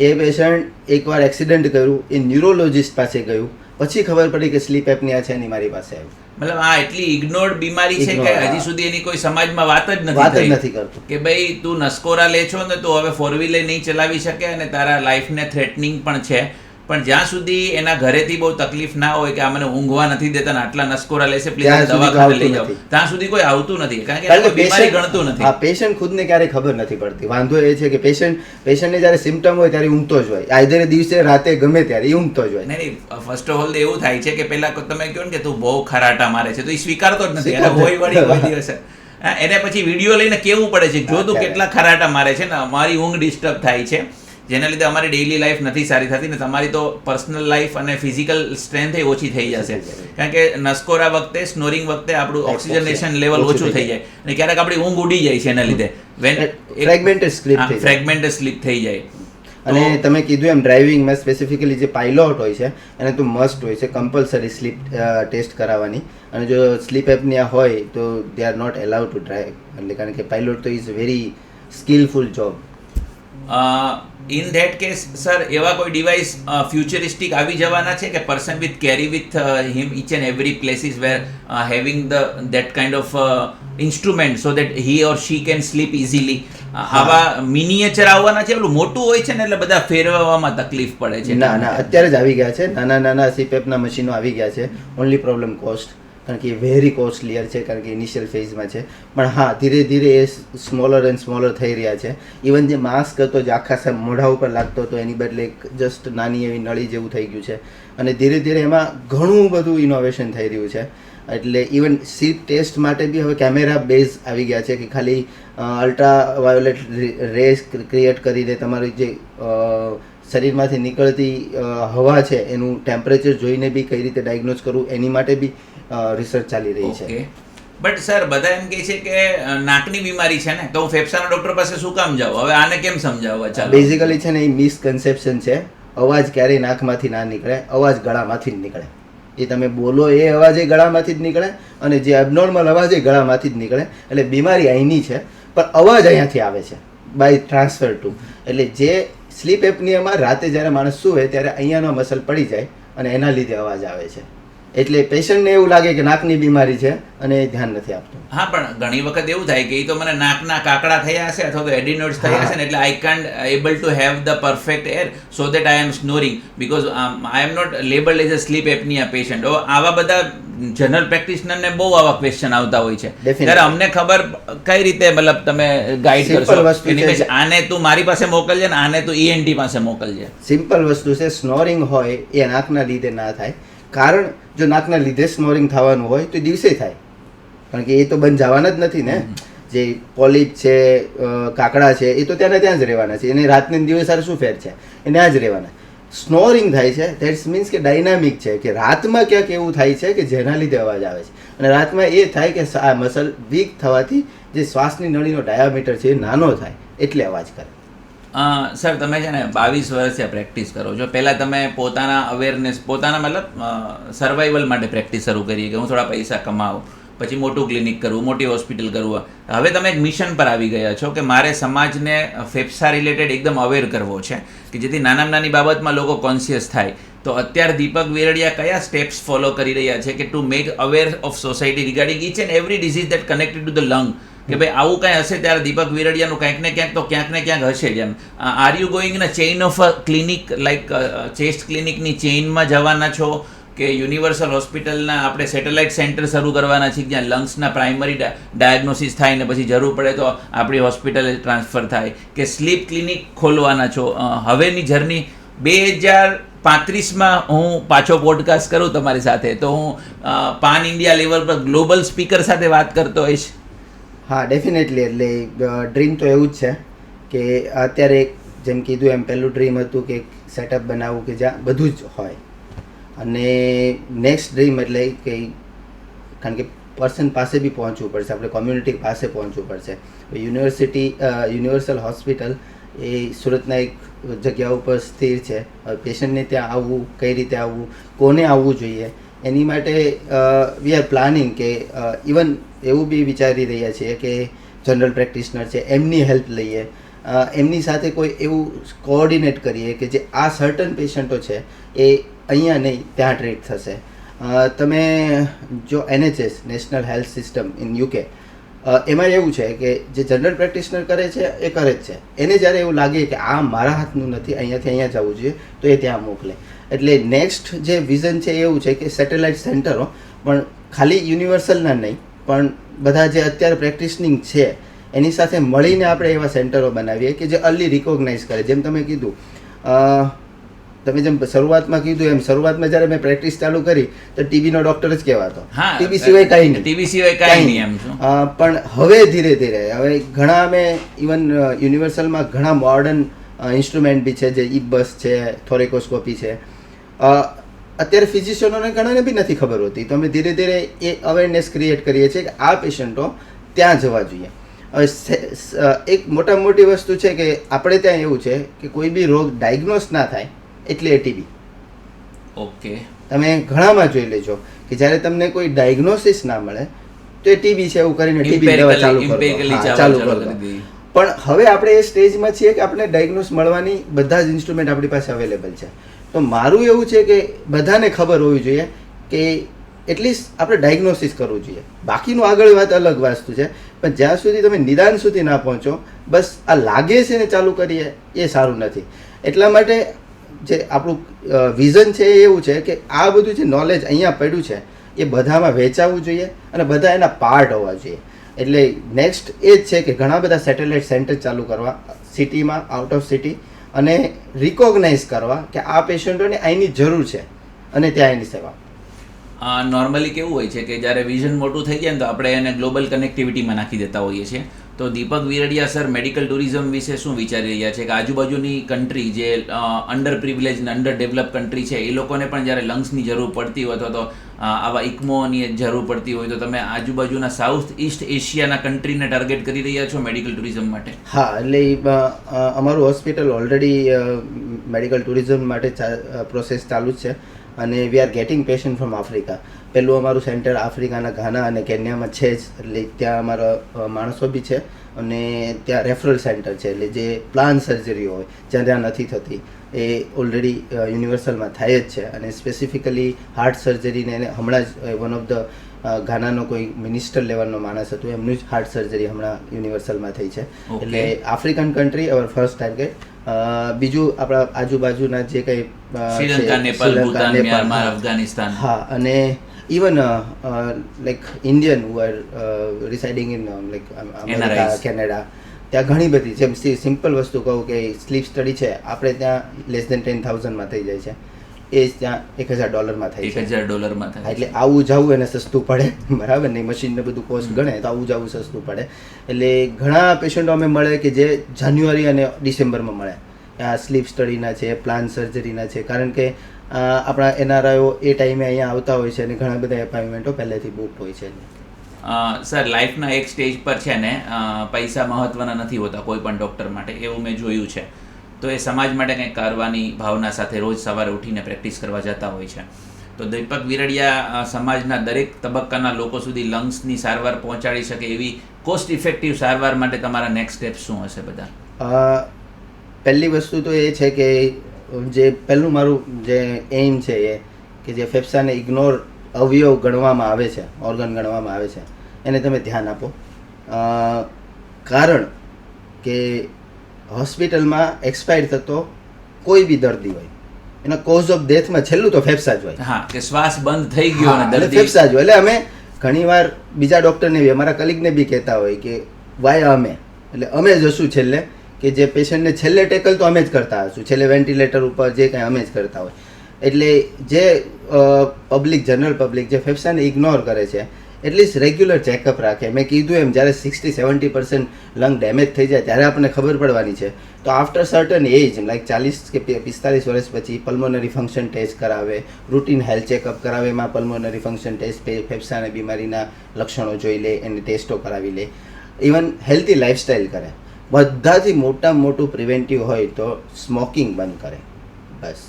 Speaker 1: એ પેશન્ટ એકવાર એક્સિડન્ટ કર્યું, એ ન્યુરોલોજિસ્ટ પાસે ગયું, પછી ખબર પડી કે સ્લીપ એપનિયા છે એની મારી પાસે આવ્યું.
Speaker 2: મતલબ આ એટલી ઇગ્નોર્ડ બીમારી છે કે હજી સુધી એની કોઈ સમાજમાં વાત જ નથી
Speaker 1: કરતું
Speaker 2: કે ભાઈ તું નસકોરા લે છો ને તો હવે 4-wheeler નહીં ચલાવી શકે અને તારા લાઈફને થ્રેટનિંગ પણ છે. પણ જ્યાં સુધી એના ઘરેથી બહુ તકલીફ ના હોય કે આ મને ઊંઘવા નથી દેતા ને આટલા નસકોરા લેશે, પ્લીઝ દવાખાને લઈ જાઓ, ત્યાં સુધી કોઈ આવતું નથી, કારણ કે બીમારી ગણતું નથી.
Speaker 1: આ પેશન્ટ ખુદને ક્યારેય ખબર નથી પડતી. વાંધો એ છે કે પેશન્ટને જ્યારે સિમ્પટમ હોય ત્યારે ઊંઘતો જ હોય, આઈધર દિવસે રાતે ગમે ત્યારે ઊંઘતો જ હોય.
Speaker 2: નહીં, ફર્સ્ટ ઓફ ઓલ તો એવું થાય છે કે પેલા તમે કહો ને કે તું બહુ ખરાટા મારે છે તો એ સ્વીકારતો જ નથી, એને હોય વળી કોઈ દિવસે એને પછી વિડીયો લઈને કેવું પડે છે, જો તું કેટલા ખરાટા મારે છે ને, અમારી ઊંઘ ડિસ્ટર્બ થાય છે, જેના લીધે અમારી ડેઇલી લાઈફ નથી સારી થતી ને તમારી તો પર્સનલ લાઈફ અને ફિઝિકલ સ્ટ્રેન્થ એ ઓછી થઈ જશે, કારણ કે નસકોરા વખતે, સ્નોરિંગ વખતે આપણું ઓક્સિજનેશન લેવલ ઓછું થઈ જાય અને ક્યારેક આપણી ઊંઘ ઉડી જાય છે એના લીધે, ફ્રેગમેન્ટેડ સ્લીપ થઈ જાય.
Speaker 1: અને તમે કીધું એમ ડ્રાઇવિંગમાં સ્પેસિફિકલી જે પાયલોટ હોય છે એને તો મસ્ટ હોય છે કમ્પલસરી સ્લીપ ટેસ્ટ કરાવવાની. અને જો સ્લીપ એપનિયા હોય તો they are not allowed to drive, એટલે કારણ કે પાયલોટ તો is very skillful job.
Speaker 2: In that case sir એવા કોઈ ડિવાઇસ ફ્યુચરિસ્ટિક આવી જવાના છે કે person with carry with him each and every places where having that kind of instrument so that he or she can sleep easily આવા miniature આવવાના છે? પેલું મોટું હોય છે ને એટલે બધા ફેરવવામાં તકલીફ પડે છે.
Speaker 1: ના અત્યારે જ આવી ગયા છે, નાના સીપેપના મશીનો આવી ગયા છે. ઓનલી પ્રોબ્લેમ કોસ્ટ, કારણ કે એ વેરી કોસ્ટલીયર છે, કારણ કે ઇનિશિયલ ફેઝમાં છે. પણ હા, ધીરે ધીરે એ સ્મોલર એન્ડ સ્મોલર થઈ રહ્યા છે. ઇવન જે માસ્ક હતો જે આખા મોઢા ઉપર લાગતો હતો એની બદલે જસ્ટ નાની એવી નળી જેવું થઈ ગયું છે. અને ધીરે ધીરે એમાં ઘણું બધું ઇનોવેશન થઈ રહ્યું છે. એટલે ઇવન સ્લીપ ટેસ્ટ માટે બી હવે કેમેરા બેઝ આવી ગયા છે કે ખાલી અલ્ટ્રા વાયોલેટ રેસ ક્રિએટ કરીને તમારી જે શરીરમાંથી નીકળતી હવા છે એનું ટેમ્પરેચર જોઈને બી કઈ રીતે ડાયગ્નોઝ કરવું એની માટે બી રિસર્ચ ચાલી રહી છે.
Speaker 2: બટ સર બધા એમ કહે છે કે નાકની બીમારી છે ને તો હું ફેફસાના ડોક્ટર પાસે શું કામ જાઉં? હવે આને કેમ સમજાવવા? ચાલો,
Speaker 1: બેઝિકલી છે ને એ મિસકન્સેપ્શન છે. અવાજ ક્યારેય નાકમાંથી ના નીકળે, અવાજ ગળામાંથી જ નીકળે. એ તમે બોલો એ અવાજ એ ગળામાંથી જ નીકળે અને જે એબનોર્મલ અવાજ એ ગળામાંથી જ નીકળે. એટલે બીમારી અહીંની છે પણ અવાજ અહીંયાથી આવે છે બાય ટ્રાન્સફર ટુ. એટલે જે સ્લીપ એપનિયામાં રાતે જ્યારે માણસ સૂવે ત્યારે અહીંયાનો મસલ પડી જાય અને એના લીધે અવાજ આવે છે. એટલે પેશન્ટને એવું લાગે કે નાકની બીમારી છે અને એ ધ્યાન નથી આપતું.
Speaker 2: હા, પણ ઘણી વખત એવું થાય કે એ તો મને નાકના કાકડા થયા હશે અથવા તો એડિનોઇડ્સ થયા હશે ને એટલે I can't able to have the perfect air so that I am snoring because I am not labelled as a sleep apnea patient. આવા બધા જનરલ પ્રેક્ટિશનરને બહુ આવા ક્વેશ્ચન આવતા હોય છે. ત્યારે અમને ખબર કઈ રીતે મતલબ તમે ગાઈડ કરશો? આને તું મારી પાસે મોકલજે ને આને તું ENT પાસે મોકલજે.
Speaker 1: સિમ્પલ વસ્તુ છે. સ્નોરિંગ હોય એ નાકના લીધે ના થાય. કારણ જો નાકના લીધે સ્નોરિંગ થવાનું હોય તો દિવસે થાય, કારણ કે એ તો બંધ જવાના જ નથી ને. જે પોલિપ છે, કાકડા છે, એ તો ત્યાં જ રહેવાના છે. એને રાતને દિવસ શું ફેર છે? એને આ જ રહેવાના. સ્નોરિંગ થાય છે ધેટ્સ મીન્સ કે ડાયનામિક છે, કે રાતમાં ક્યાંક એવું થાય છે કે જેના લીધે અવાજ આવે છે. અને રાતમાં એ થાય કે આ મસલ વીક થવાથી જે શ્વાસની નળીનો ડાયામીટર છે એ નાનો થાય એટલે અવાજ કરે.
Speaker 2: સર તમે છે ને 22 વર્ષથી પ્રેક્ટિસ કરો છો. પહેલાં તમે પોતાના અવેરનેસ, પોતાના મતલબ સર્વાઈવલ માટે પ્રેક્ટિસ શરૂ કરી કે હું થોડા પૈસા કમાવું, પછી મોટું ક્લિનિક કરવું, મોટી હોસ્પિટલ કરવું. હવે તમે એક મિશન પર આવી ગયા છો કે મારે સમાજને ફેફસા રિલેટેડ એકદમ અવેર કરવો છે કે જેથી નાનામાં નાની બાબતમાં લોકો કોન્શિયસ થાય. તો અત્યારે દીપક વેરડિયા કયા સ્ટેપ્સ ફોલો કરી રહ્યા છે કે to make aware of society regarding each and every disease that connected to the lung? કે ભાઈ આવું કાંઈ હશે ત્યારે દીપક વેરડિયાનું ક્યાંક ને ક્યાંક તો ક્યાંક ને ક્યાંક હશે જ એમ. Are you going in a chain of a clinic like chest ક્લિનિકની ચેઇનમાં જવાના છો કે યુનિવર્સલ હોસ્પિટલના આપણે સેટેલાઇટ સેન્ટર શરૂ કરવાના છીએ જ્યાં લંગ્સના પ્રાઇમરી ડાયગ્નોસિસ થાય ને પછી જરૂર પડે તો આપણી હોસ્પિટલે ટ્રાન્સફર થાય, કે સ્લીપ ક્લિનિક ખોલવાના છો? હવેની જર્ની 2035માં હું પાછો પોડકાસ્ટ કરું તમારી સાથે તો હું પાન ઇન્ડિયા લેવલ પર ગ્લોબલ સ્પીકર સાથે વાત કરતો હોઈશ.
Speaker 1: હા, ડેફિનેટલી. એટલે ડ્રીમ તો એવું જ છે કે અત્યારે જેમ કીધું એમ પહેલું ડ્રીમ હતું કે સેટઅપ બનાવવું કે જ્યાં બધું જ હોય. અને નેક્સ્ટ ડ્રીમ એટલે કે કારણ કે પર્સન પાસે બી પહોંચવું પડશે, આપણે કોમ્યુનિટી પાસે પહોંચવું પડશે. યુનિવર્સલ હોસ્પિટલ એ સુરતના એક જગ્યા ઉપર સ્થિર છે. પેશન્ટને ત્યાં આવવું, કઈ રીતે આવવું, કોને આવવું જોઈએ, એની માટે વી આર પ્લાનિંગ કે ઇવન એવું બી વિચારી રહ્યા છીએ કે જનરલ પ્રેક્ટિશનર છે એમની હેલ્પ લઈએ, એમની સાથે કોઈ એવું કોઓર્ડિનેટ કરીએ કે જે આ સર્ટન પેશન્ટો છે એ અહીંયા નહીં ત્યાં ટ્રીટ થશે. તમે જો NHS national health system in UK એમાં એવું છે કે જે જનરલ પ્રેક્ટિશનર કરે છે એ કરે જ છે. એને જ્યારે એવું લાગે કે આ મારા હાથનું નથી, અહીંયાથી અહીંયા જવું જોઈએ તો એ ત્યાં મોકલે. એટલે નેક્સ્ટ જે વિઝન છે એવું છે કે સેટેલાઇટ સેન્ટરો પણ ખાલી યુનિવર્સલના નહીં પણ બધા જે અત્યારે પ્રેક્ટિશનિંગ છે એની સાથે મળીને આપણે એવા સેન્ટરો બનાવીએ કે જે અર્લી રિકોગ્નાઇઝ કરે. જેમ તમે કીધું, તમે જેમ શરૂઆતમાં કીધું એમ શરૂઆતમાં જ્યારે મેં પ્રેક્ટિસ ચાલુ કરી તો ટીબીનો ડૉક્ટર જ કહેવાતો, ટીબી સિવાય કાંઈ નહીં,
Speaker 2: ટીબી સિવાય કાંઈ નહીં એમ.
Speaker 1: પણ હવે ધીરે ધીરે હવે ઘણા અમે ઇવન યુનિવર્સલમાં ઘણા મોડર્ન ઇન્સ્ટ્રુમેન્ટ બી છે, જે ઇબસ છે, થોરેકોસ્કોપી છે. અત્યારે ફિઝિશિયનોને ઘણાને બી નથી ખબર હોતી, તો અમે ધીરે ધીરે એ અવેરનેસ ક્રિએટ કરીએ છીએ કે આ પેશન્ટો ત્યાં જવા જોઈએ. હવે એક મોટામાં મોટી વસ્તુ છે કે આપણે ત્યાં એવું છે કે કોઈ બી રોગ ડાયગ્નોસ ના થાય એટલે એ ટીબી.
Speaker 2: ઓકે,
Speaker 1: તમે ઘણામાં જોઈ લેજો કે જ્યારે તમને કોઈ ડાયગ્નોસિસ ના મળે તો એ ટીબી છે એવું કરીને ટીબી દવા ચાલુ કરો. પણ હવે આપણે એ સ્ટેજમાં છીએ કે આપણે ડાયગ્નોસ મળવાની બધા જ ઇન્સ્ટ્રુમેન્ટ આપણી પાસે અવેલેબલ છે. તો મારું એવું છે કે બધાને ખબર હોવી જોઈએ કે એટલીસ્ટ આપણે ડાયગ્નોસિસ કરવું જોઈએ. બાકીનું આગળ વાત અલગ વસ્તુ છે, પણ જ્યાં સુધી તમે નિદાન સુધી ના પહોંચો, બસ આ લાગે છે ને ચાલુ કરીએ એ સારું નથી. એટલા માટે જે આપણું વિઝન છે એ એવું છે કે આ બધું જે નોલેજ અહીંયા પડ્યું છે એ બધામાં વહેંચાવવું જોઈએ અને બધા એના પાર્ટ હોવા જોઈએ. એટલે નેક્સ્ટ એ જ છે કે ઘણા બધા સેટેલાઇટ સેન્ટર ચાલુ કરવા સિટીમાં, આઉટ ઓફ સિટી, અને રિકોગ્નાઇઝ કરવા કે આ પેશન્ટોને અહીંની જરૂર છે અને ત્યાં એની સેવા.
Speaker 2: નોર્મલી કેવું હોય છે કે જ્યારે વિઝન મોટું થઈ જાય ને તો આપણે એને ગ્લોબલ કનેક્ટિવિટીમાં નાખી દેતા હોઈએ છીએ. તો દીપક વિરડિયા સર મેડિકલ ટુરિઝમ વિશે શું વિચારી રહ્યા છે કે આજુબાજુની કન્ટ્રી જે અંડર પ્રિવિલેજ ને અંડર ડેવલપ કન્ટ્રી છે એ લોકોને પણ જ્યારે લંગ્સની જરૂર પડતી હોય અથવા તો આવા ઇકમોની જરૂર પડતી હોય તો તમે આજુબાજુના સાઉથ ઇસ્ટ એશિયાના કન્ટ્રીને ટાર્ગેટ કરી રહ્યા છો મેડિકલ ટુરિઝમ માટે?
Speaker 1: હા, એટલે અમારું હોસ્પિટલ ઓલરેડી મેડિકલ ટુરિઝમ માટે પ્રોસેસ ચાલુ જ છે અને we are getting patient from Africa. પહેલું અમારું સેન્ટર આફ્રિકાના ઘાના અને કેન્યામાં છે જ, એટલે ત્યાં અમારા માણસો બી છે અને ત્યાં રેફરલ સેન્ટર છે, એટલે જે પ્લાન સર્જરીઓ હોય જ્યાં ત્યાં નથી થતી એ ઓલરેડી યુનિવર્સલમાં થાય જ છે. અને સ્પેસિફિકલી હાર્ટ સર્જરીને એને હમણાં જ વન ઓફ ધ ઘાનાનો કોઈ મિનિસ્ટર લેવલનો માણસ હતું, એમનું જ હાર્ટ સર્જરી હમણાં યુનિવર્સલમાં થઈ છે. એટલે African country our first target. બીજું આપણા આજુબાજુના જે કંઈ
Speaker 2: શ્રીલંકા, નેપાળ, ભૂતાન, મ્યાનમાર, અફઘાનિસ્તાન,
Speaker 1: હા, અને even like Indian who are residing in like America, Canada, ત્યાં ઘણી બધી, જેમ સિમ્પલ વસ્તુ કહું કે સ્લીપ સ્ટડી છે આપણે ત્યાં લેસ દેન 10,000માં થઈ જાય છે, એ જ ત્યાં $1,000 થાય છે.
Speaker 2: $1,000 થાય.
Speaker 1: એટલે આવું જવું એને સસ્તું પડે, બરાબર ને? મશીનને બધું કોસ્ટ ગણે તો આવું જવું સસ્તું પડે. એટલે ઘણા પેશન્ટો અમે મળે કે જે જાન્યુઆરી અને ડિસેમ્બરમાં મળે, આ સ્લીપ સ્ટડીના છે, પ્લાન સર્જરીના છે, કારણ કે આપણા એનઆરઆઈઓ એ ટાઈમે અહીંયા આવતા હોય છે અને ઘણા બધા એપોઇન્ટમેન્ટો પહેલેથી બુક હોય છે.
Speaker 2: સર, લાઈફના એક સ્ટેજ પર છે ને પૈસા મહત્વના નથી હોતા કોઈ પણ ડૉક્ટર માટે, એવું મેં જોયું છે. તો એ સમાજ માટે કંઈક કરવાની ભાવના સાથે રોજ સવારે ઉઠીને પ્રેક્ટિસ કરવા જતા હોય છે. તો દીપક વિરડિયા સમાજના દરેક તબક્કાના લોકો સુધી લંગ્સની સારવાર પહોંચાડી શકે એવી કોસ્ટ ઇફેક્ટિવ સારવાર માટે તમારા નેક્સ્ટ સ્ટેપ શું હશે બધા?
Speaker 1: પહેલી વસ્તુ તો એ છે કે જે પહેલું મારું જે એઇમ છે એ કે જે ફેફસાને ઇગ્નોર અવયવ ગણવામાં આવે છે, ઓર્ગન ગણવામાં આવે છે, એને તમે ધ્યાન આપો. કારણ કે હોસ્પિટલમાં એક્સપાયર થતો કોઈ બી દર્દી હોય, એના કોઝ ઓફ ડેથમાં છેલ્લું તો ફેફસા જ હોય.
Speaker 2: હા, કે શ્વાસ બંધ થઈ ગયો અને દર્દી
Speaker 1: ફેફસા જ હોય. એટલે અમે ઘણીવાર બીજા ડૉક્ટરને બી, અમારા કલીગને બી કહેતા હોય કે વાય અમે, એટલે અમે જ હશું છેલ્લે, કે જે પેશન્ટને છેલ્લે ટેકલ તો અમે જ કરતા હશું, છેલ્લે વેન્ટિલેટર ઉપર જે કંઈ અમે જ કરતા હોય. એટલે જે પબ્લિક, જનરલ પબ્લિક જે ફેફસાને ઇગ્નોર કરે છે, એટલીસ્ટ રેગ્યુલર ચેકઅપ રાખે. મેં કીધું એમ, જ્યારે 60-70% લંગ ડેમેજ થઈ જાય ત્યારે આપણને ખબર પડવાની છે. તો આફ્ટર સર્ટન એજ, લાઈક 40 કે 45 વર્ષ પછી પલ્મોનરી ફંક્શન ટેસ્ટ કરાવે, રૂટીન હેલ્થ ચેકઅપ કરાવે, એમાં પલ્મોનરી ફંક્શન ટેસ્ટ, ફેફસાની બીમારીના લક્ષણો જોઈ લે, એની ટેસ્ટો કરાવી લે, ઇવન હેલ્ધી લાઈફસ્ટાઈલ કરે. બધાથી મોટામાં મોટું પ્રિવેન્ટિવ હોય તો સ્મોકિંગ બંધ કરે. બસ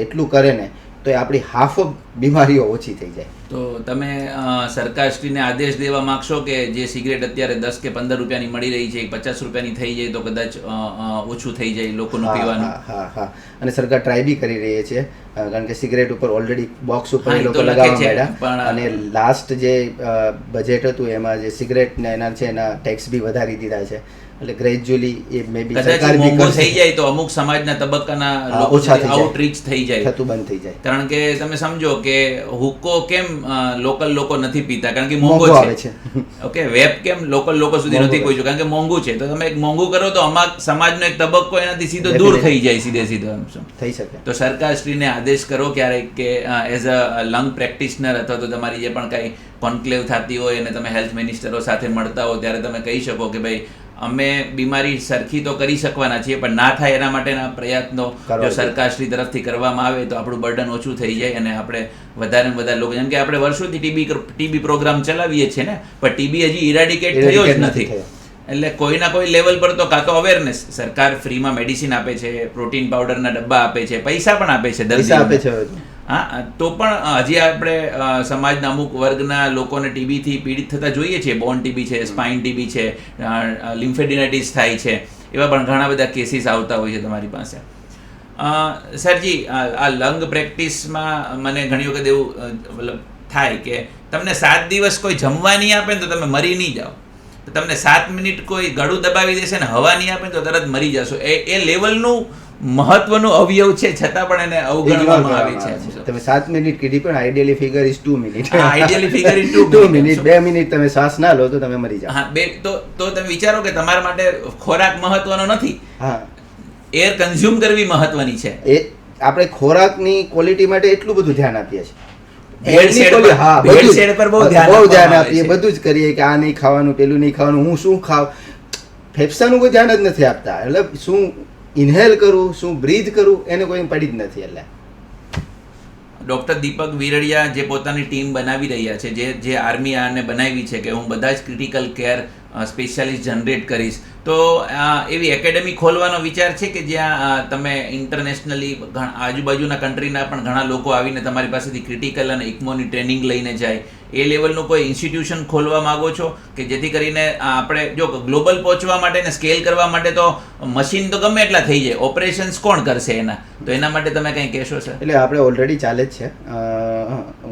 Speaker 1: એટલું કરે ને તો એ આપણી હાફ બીમારીઓ ઓછી થઈ જાય.
Speaker 2: તો તમે સરકારશ્રીને આદેશ દેવા માગશો કે જે સિગરેટ અત્યારે 10 કે 15 રૂપિયાની મળી રહી છે, 50 રૂપિયાની થઈ જાય તો કદાચ ઓછું થઈ જાય લોકોનું પીવાનું?
Speaker 1: હા, અને સરકાર ટ્રાય બી કરી રહી છે, કારણ કે સિગરેટ ઉપર ઓલરેડી બોક્સ ઉપર એ લોકો લગાવવા માંડ્યા. અને લાસ્ટ જે બજેટ હતું એમાં જે સિગરેટ ને એના છે એના ટેક્સ બી વધારી દીધા છે. એટલે ગ્રેજ્યુઅલી એ મે બી સરકાર બી
Speaker 2: મોંઘું થઈ જાય તો અમુક સમાજના તબક્કાના લોકો આઉટરીચ થઈ જાય,
Speaker 1: થતું બંધ થઈ જાય.
Speaker 2: કારણ કે તમે સમજો કે હુક્કો કેમ લોકલ લોકો નથી પીતા? કારણ કે મોંઘો છે. ઓકે, વેપ કેમ લોકલ લોકો સુધી નથી પહોંચ્યું? કારણ કે મોંઘું છે. તો તમે મોંઘું કરો તો સમાજનો એક તબક્કો એનાથી સીધો દૂર થઈ જાય, સીધો એમ શું
Speaker 1: થઈ શકે.
Speaker 2: તો સરકારશ્રીને આદેશ કરો ક્યારેક કે એઝ અ લંગ પ્રેક્ટિશનર અથવા તો તમારી જે પણ કાંઈ કોન્ક્લેવ થતી હોય અને તમે હેલ્થ મિનિસ્ટરો સાથે મળતા હો ત્યારે તમે કહી શકો કે ભાઈ અમે બીમારી સરખી તો કરી શકવાના છીએ, પણ ના થાય એના માટેના પ્રયત્નો જો સરકારશ્રી તરફથી કરવામાં આવે તો આપણું બર્ડન ઓછું થઈ જાય અને આપણે વધારે ને વધારે લોકો, જેમ કે આપણે વર્ષોથી ટીબી પ્રોગ્રામ ચલાવીએ છીએ ને, પણ ટીબી હજી ઇરાડિકેટ થયો જ નથી. એટલે કોઈના કોઈ લેવલ પર તો કાં તો અવેરનેસ, સરકાર ફ્રીમાં મેડિસિન આપે છે, પ્રોટીન પાવડરના ડબ્બા આપે છે, પૈસા પણ આપે છે દર્દીઓને, હા, તો પણ હજી આપણે સમાજના અમુક વર્ગના લોકોને ટીબીથી પીડિત થતા જોઈએ છીએ. બોન ટીબી છે, સ્પાઇન ટીબી છે, લિમ્ફેડિનાઇટિસ થાય છે, એવા પણ ઘણા બધા કેસીસ આવતા હોય છે તમારી પાસે. સરજી, આ લંગ પ્રેક્ટિસમાં મને ઘણી વખત એવું મતલબ થાય કે તમને 7 દિવસ કોઈ જમવા નહીં આપે ને તો તમે મરી નહીં જાઓ. તો તમને 7 મિનિટ કોઈ ગળું દબાવી દેશે ને હવા નહીં આપે ને તો તરત મરી જશો. એ લેવલનું મહત્વનું અવયવ છે, છતાં પણ એને અવગણવામાં આવે છે.
Speaker 1: તમે 7 મિનિટ કીધી, પણ ideally figure is 2 minute.
Speaker 2: Ideally figure in
Speaker 1: 2 minute. 2 minute તમે શ્વાસ ના લો તો તમે મરી જાઓ.
Speaker 2: હા, તો તમે વિચારો કે તમારા માટે ખોરાક મહત્વનો નથી,
Speaker 1: હા,
Speaker 2: એર કન્ઝ્યુમ કરવી મહત્વની છે.
Speaker 1: એ આપણે ખોરાકની ક્વોલિટી માટે એટલું બધું ધ્યાન આપીએ છીએ.
Speaker 2: ભેળસેળ પર બહુ ધ્યાન
Speaker 1: આપીએ, બધું જ કરીએ કે આ નહીં ખાવાનું, પેલું નહીં ખાવાનું, હું શું ખાવ. ફેફસાનું કોઈ ધ્યાન જ નથી આપતા. એટલે શું ઇન્હેલ કરું, શું બ્રીથ કરું, એને કોઈ પડી જ નથી. એટલે
Speaker 2: ડૉક્ટર દીપક વીરડિયા જે પોતાની ટીમ બનાવી રહ્યા છે, જે આર્મી આને બનાવી છે કે હું બધા જ ક્રિટિકલ કેર સ્પેશિયાલિસ્ટ જનરેટ કરીશ, તો એવી એકેડેમી ખોલવાનો વિચાર છે કે જ્યાં તમે ઇન્ટરનેશનલી આજુબાજુના કન્ટ્રીના પણ ઘણા લોકો આવીને તમારી પાસેથી ક્રિટિકલ અને ઇક્મોની ટ્રેનિંગ લઈને જાય, એ લેવલનું કોઈ ઇન્સ્ટિટ્યુશન ખોલવા માગો છો કે જેથી કરીને આપણે જો ગ્લોબલ પહોંચવા માટે ને સ્કેલ કરવા માટે તો મશીન તો ગમે એટલા થઈ જાય, ઓપરેશન્સ કોણ કરશે એના? તો એના માટે તમે કંઈ કહેશો સર?
Speaker 1: એટલે આપણે ઓલરેડી ચાલે જ છે.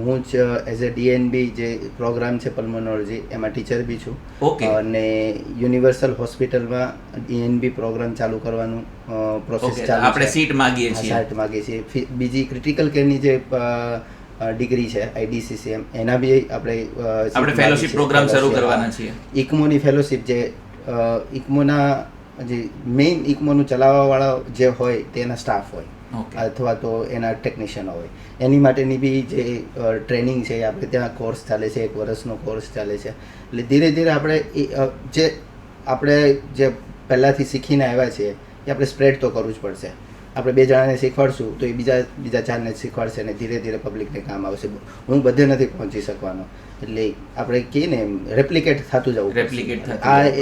Speaker 1: હું જ એઝ એ DNB જે પ્રોગ્રામ છે પલ્મોનોલોજી, એમાં ટીચર બી છું.
Speaker 2: ઓકે.
Speaker 1: અને યુનિવર્સલ હોસ્પિટલમાં DNB પ્રોગ્રામ ચાલુ કરવાનું પ્રોસેસ ચાલુ છે.
Speaker 2: આપણે સીટ માંગીએ છીએ.
Speaker 1: સીટ માંગીએ છીએ. બીજી ક્રિટિકલ કેરની જે ડિગ્રી છે IDCCM, એના બી આપણે
Speaker 2: ફેલોશિપ પ્રોગ્રામ શરૂ કરવાના છીએ.
Speaker 1: ઇક્મોની ફેલોશિપ, જે ઇક્મોના જે મેઇન ઇક્મોનું ચલાવવાવાળા જે હોય તેના સ્ટાફ હોય, અથવા તો એના ટેકનિશિયનો હોય, એની માટેની બી જે ટ્રેનિંગ છે આપણે ત્યાં કોર્સ ચાલે છે, 1 વર્ષનો કોર્સ ચાલે છે. એટલે ધીરે ધીરે આપણે જે પહેલાંથી શીખીને આવ્યા છીએ એ આપણે સ્પ્રેડ તો કરવું જ પડશે. આપણે 2 જણાને શીખવાડશું તો એ બીજા 4ને શીખવાડશે અને ધીરે ધીરે પબ્લિકને કામ આવશે. હું બધે નથી પહોંચી શકવાનો, એટલે આપણે કહીએ ને એમ રેપ્લિકેટ થતું જવું.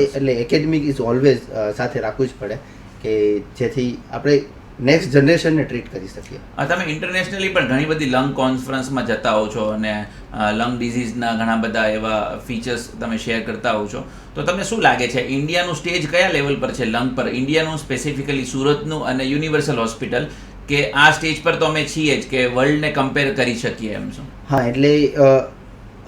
Speaker 1: એટલે એકેડમિક ઇઝ ઓલવેઝ સાથે રાખવું જ પડે કે જેથી આપણે નેક્સ્ટ જનરેશનને ટ્રીટ કરી શકીએ.
Speaker 2: તમે ઇન્ટરનેશનલી પણ ઘણી બધી લંગ કોન્ફરન્સમાં જતા હો છો અને લંગ ડિઝીઝના ઘણા બધા એવા ફીચર્સ તમે શેર કરતા હો છો, તો તમને શું લાગે છે ઇન્ડિયાનું સ્ટેજ કયા લેવલ પર છે લંગ પર? ઇન્ડિયાનું સ્પેસિફિકલી સુરતનું અને યુનિવર્સલ હોસ્પિટલ, કે આ સ્ટેજ પર તો અમે છીએ જ કે વર્લ્ડને કમ્પેર કરી શકીએ એમ શું?
Speaker 1: હા, એટલે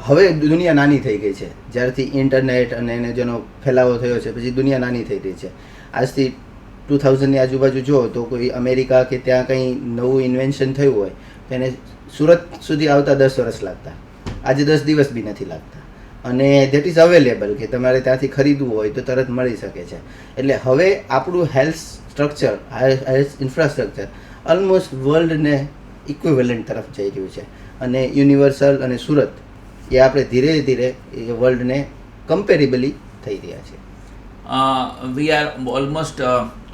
Speaker 1: હવે દુનિયા નાની થઈ ગઈ છે. જ્યારથી ઇન્ટરનેટ અને એને જેનો ફેલાવો થયો છે પછી દુનિયા નાની થઈ ગઈ છે. આજથી 2000ની આજુબાજુ જો તો કોઈ અમેરિકા કે ત્યાં કંઈ નવું ઇન્વેન્શન થયું હોય તો એને સુરત સુધી આવતા 10 વર્ષ લાગતા. આજે 10 દિવસ બી નથી લાગતા. અને ધેટ ઇઝ અવેલેબલ કે તમારે ત્યાંથી ખરીદવું હોય તો તરત મળી શકે છે. એટલે હવે આપણું health structure, health infrastructure almost વર્લ્ડને ઇક્વિવેલન્ટ તરફ જઈ રહ્યું છે. અને યુનિવર્સલ અને સુરત એ આપણે ધીરે ધીરે વર્લ્ડને કમ્પેરેબલી થઈ રહ્યા છે.
Speaker 2: We are almost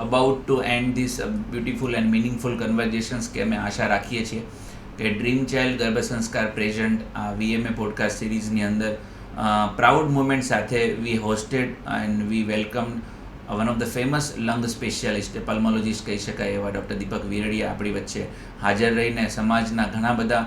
Speaker 2: about to end this beautiful and meaningful conversations કે અમે આશા રાખીએ છીએ કે ડ્રીમ ચાઇલ્ડ ગર્ભ સંસ્કાર પ્રેઝન્ટ VMA પોડકાસ્ટ સિરીઝની અંદર પ્રાઉડ મોમેન્ટ સાથે we hosted and we welcome one of the famous lung specialist, pulmonologist કહી શકાય એવા ડૉક્ટર દીપક વીરડિયા આપણી વચ્ચે હાજર રહીને સમાજના ઘણા બધા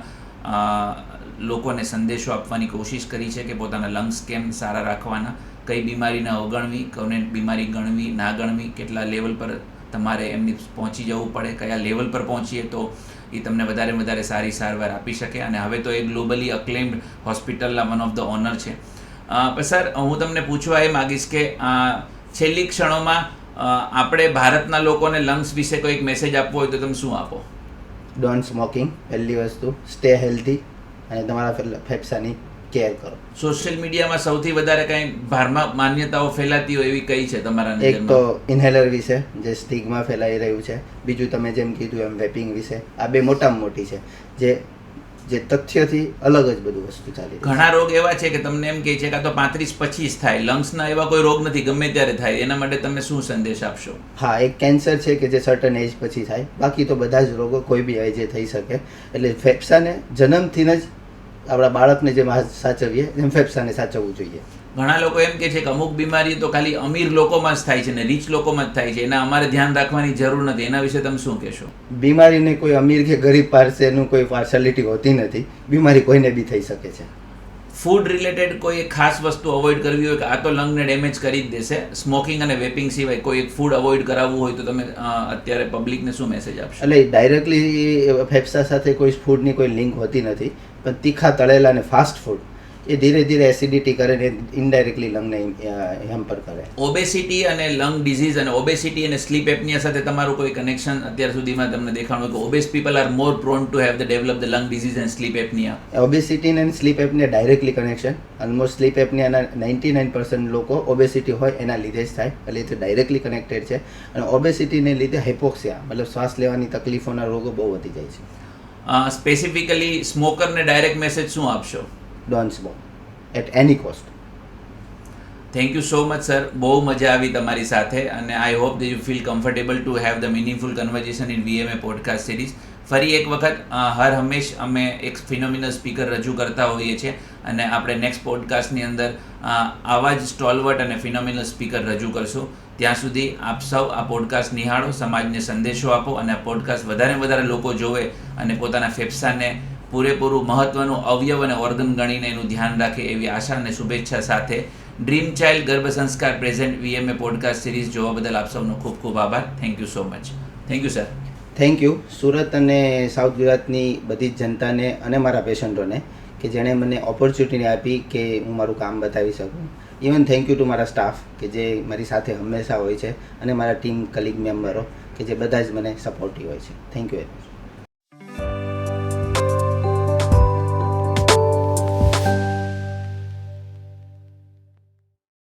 Speaker 2: લોકોને સંદેશો આપવાની કોશિશ કરી છે કે પોતાના લંગ્સ કેમ સારા રાખવાના, કઈ બીમારીને અવગણવી, કોને બીમારી ગણવી ના ગણવી, કેટલા લેવલ પર તમારે એમની પહોંચી જવું પડે, કયા લેવલ પર પહોંચીએ તો એ તમને વધારે સારી સારવાર આપી શકે. અને હવે તો એ ગ્લોબલી અક્લેમ્ડ હોસ્પિટલના વન ઓફ ધ ઓનર છે. સર, હું તમને પૂછવા એ માગીશ કે છેલ્લી ક્ષણોમાં આપણે ભારતના લોકોને લંગ્સ વિશે કોઈક મેસેજ આપવો હોય તો તમે શું આપો?
Speaker 1: ડોન્ટ સ્મોકિંગ, પહેલી વસ્તુ. સ્ટે હેલ્ધી અને તમારા ફેફસાની કેર કરો.
Speaker 2: સોશિયલ મીડિયામાં સૌથી વધારે કંઈ ભારમાં માન્યતાઓ ફેલાતી હોય એવી કઈ છે તમારા નજરમાં?
Speaker 1: એક તો ઇન્હેલર વિશે જે સ્ટિગ્મા ફેલાઈ રહ્યું છે. બીજું તમે જેમ કીધું એમ વેપિંગ વિશે. આ 2 મોટામાં મોટી છે જે તથ્યથી અલગ જ બધું વસ્તુ ચાલી રહી છે.
Speaker 2: ઘણા રોગ એવા છે કે તમને એમ કહે છે કે આ તો 35-25 થાય, લંગ્સના એવા કોઈ રોગ નથી, ગમે ત્યારે થાય. એના માટે તમે શું સંદેશ આપશો?
Speaker 1: હા, એક કેન્સર છે કે જે સર્ટન એજ પછી થાય, બાકી તો બધા જ રોગો કોઈ બી એજે થઈ શકે. એટલે ફેફસાને જન્મથી જ આપણા બાળકને જેમ સાચવીએ એમ ફેફસાને સાચવવું જોઈએ.
Speaker 2: ઘણા લોકો એમ કે છે કે અમુક બીમારી તો ખાલી અમીર લોકોમાં જ થાય છે ને રીચ લોકોમાં જ થાય છે, એના અમારે ધ્યાન રાખવાની જરૂર નથી, એના વિશે તમે શું કહેશો?
Speaker 1: બીમારીને કોઈ અમીર કે ગરીબ પાસેનું કોઈ પાર્શિયાલિટી હોતી નથી. બીમારી કોઈને બી થઈ શકે છે.
Speaker 2: ફૂડ રિલેટેડ કોઈ એક ખાસ વસ્તુ અવોઇડ કરવી હોય કે આ તો લંગને ડેમેજ કરી જ દેશે, સ્મોકિંગ અને વેપિંગ સિવાય કોઈ એક ફૂડ અવોઇડ કરાવવું હોય તો તમે અત્યારે પબ્લિકને શું મેસેજ આપશો?
Speaker 1: એટલે ડાયરેક્ટલી ફેફસા સાથે કોઈ ફૂડની કોઈ લિંક હોતી નથી, પણ તીખા તળેલા અને ફાસ્ટ ફૂડ એ ધીરે ધીરે એસિડિટી કરે ને ઇનડાયરેક્ટલી લંગને હેમ્પર કરે.
Speaker 2: ઓબેસિટી અને લંગ ડિઝીઝ અને ઓબેસિટી અને સ્લીપ એપનિયા સાથે તમારું કોઈ કનેક્શન અત્યાર સુધીમાં તમને દેખાણું કે obese people are more prone to have the develop the lung disease and sleep apnea?
Speaker 1: Obesity અને sleep apnea directly connection. Almost sleep એપનિયાના 99% લોકો ઓબેસિટી હોય એના લીધે જ થાય, એટલે એ ડાયરેક્ટલી કનેક્ટેડ છે. અને ઓબેસિટીને લીધે હાઇપોક્સિયા મતલબ શ્વાસ લેવાની તકલીફોના રોગો બહુ વધી જાય છે.
Speaker 2: સ્પેસિફિકલી સ્મોકરને ડાયરેક્ટ મેસેજ શું આપશો?
Speaker 1: Don't smoke at any cost.
Speaker 2: Thank you so much sir, બહુ મજા આવી તમારી સાથે અને I hope that you feel comfortable to have the meaningful conversation in VMA podcast series. ફરી એક વખત હર હંમેશ અમે એક ફિનોમિનલ સ્પીકર રજૂ કરતા હોઈએ છીએ અને આપણે નેક્સ્ટ પોડકાસ્ટની અંદર આવા જ સ્ટોલવર્ટ અને ફિનોમિનલ સ્પીકર રજૂ કરશું. ત્યાં સુધી આપ સૌ આ પોડકાસ્ટ નિહાળો, સમાજને સંદેશો આપો અને આ પોડકાસ્ટ વધારે લોકો જોવે અને પોતાના ફેફસાને પૂરેપૂરું મહત્ત્વનું અવયવ અને ઓર્ગન ગણીને એનું ધ્યાન રાખે એવી આશા અને શુભેચ્છા સાથે ડ્રીમ ચાઇલ્ડ ગર્ભ સંસ્કાર પ્રેઝન્ટ VMA પોડકાસ્ટ સિરીઝ જોવા બદલ આપ સૌનો ખૂબ ખૂબ આભાર. Thank you so much. Thank you sir.
Speaker 1: Thank you Surat અને સાઉથ ગુજરાતની બધી જ જનતાને અને મારા પેશન્ટોને કે જેણે મને ઓપોર્ચ્યુનિટી આપી કે હું મારું કામ બતાવી શકું. ઇવન થેન્ક યુ ટુ મારા સ્ટાફ કે જે મારી સાથે હંમેશા હોય છે અને મારા ટીમ કલીગ મેમ્બરો કે જે બધા જ મને સપોર્ટિવ હોય છે. Thank you very much.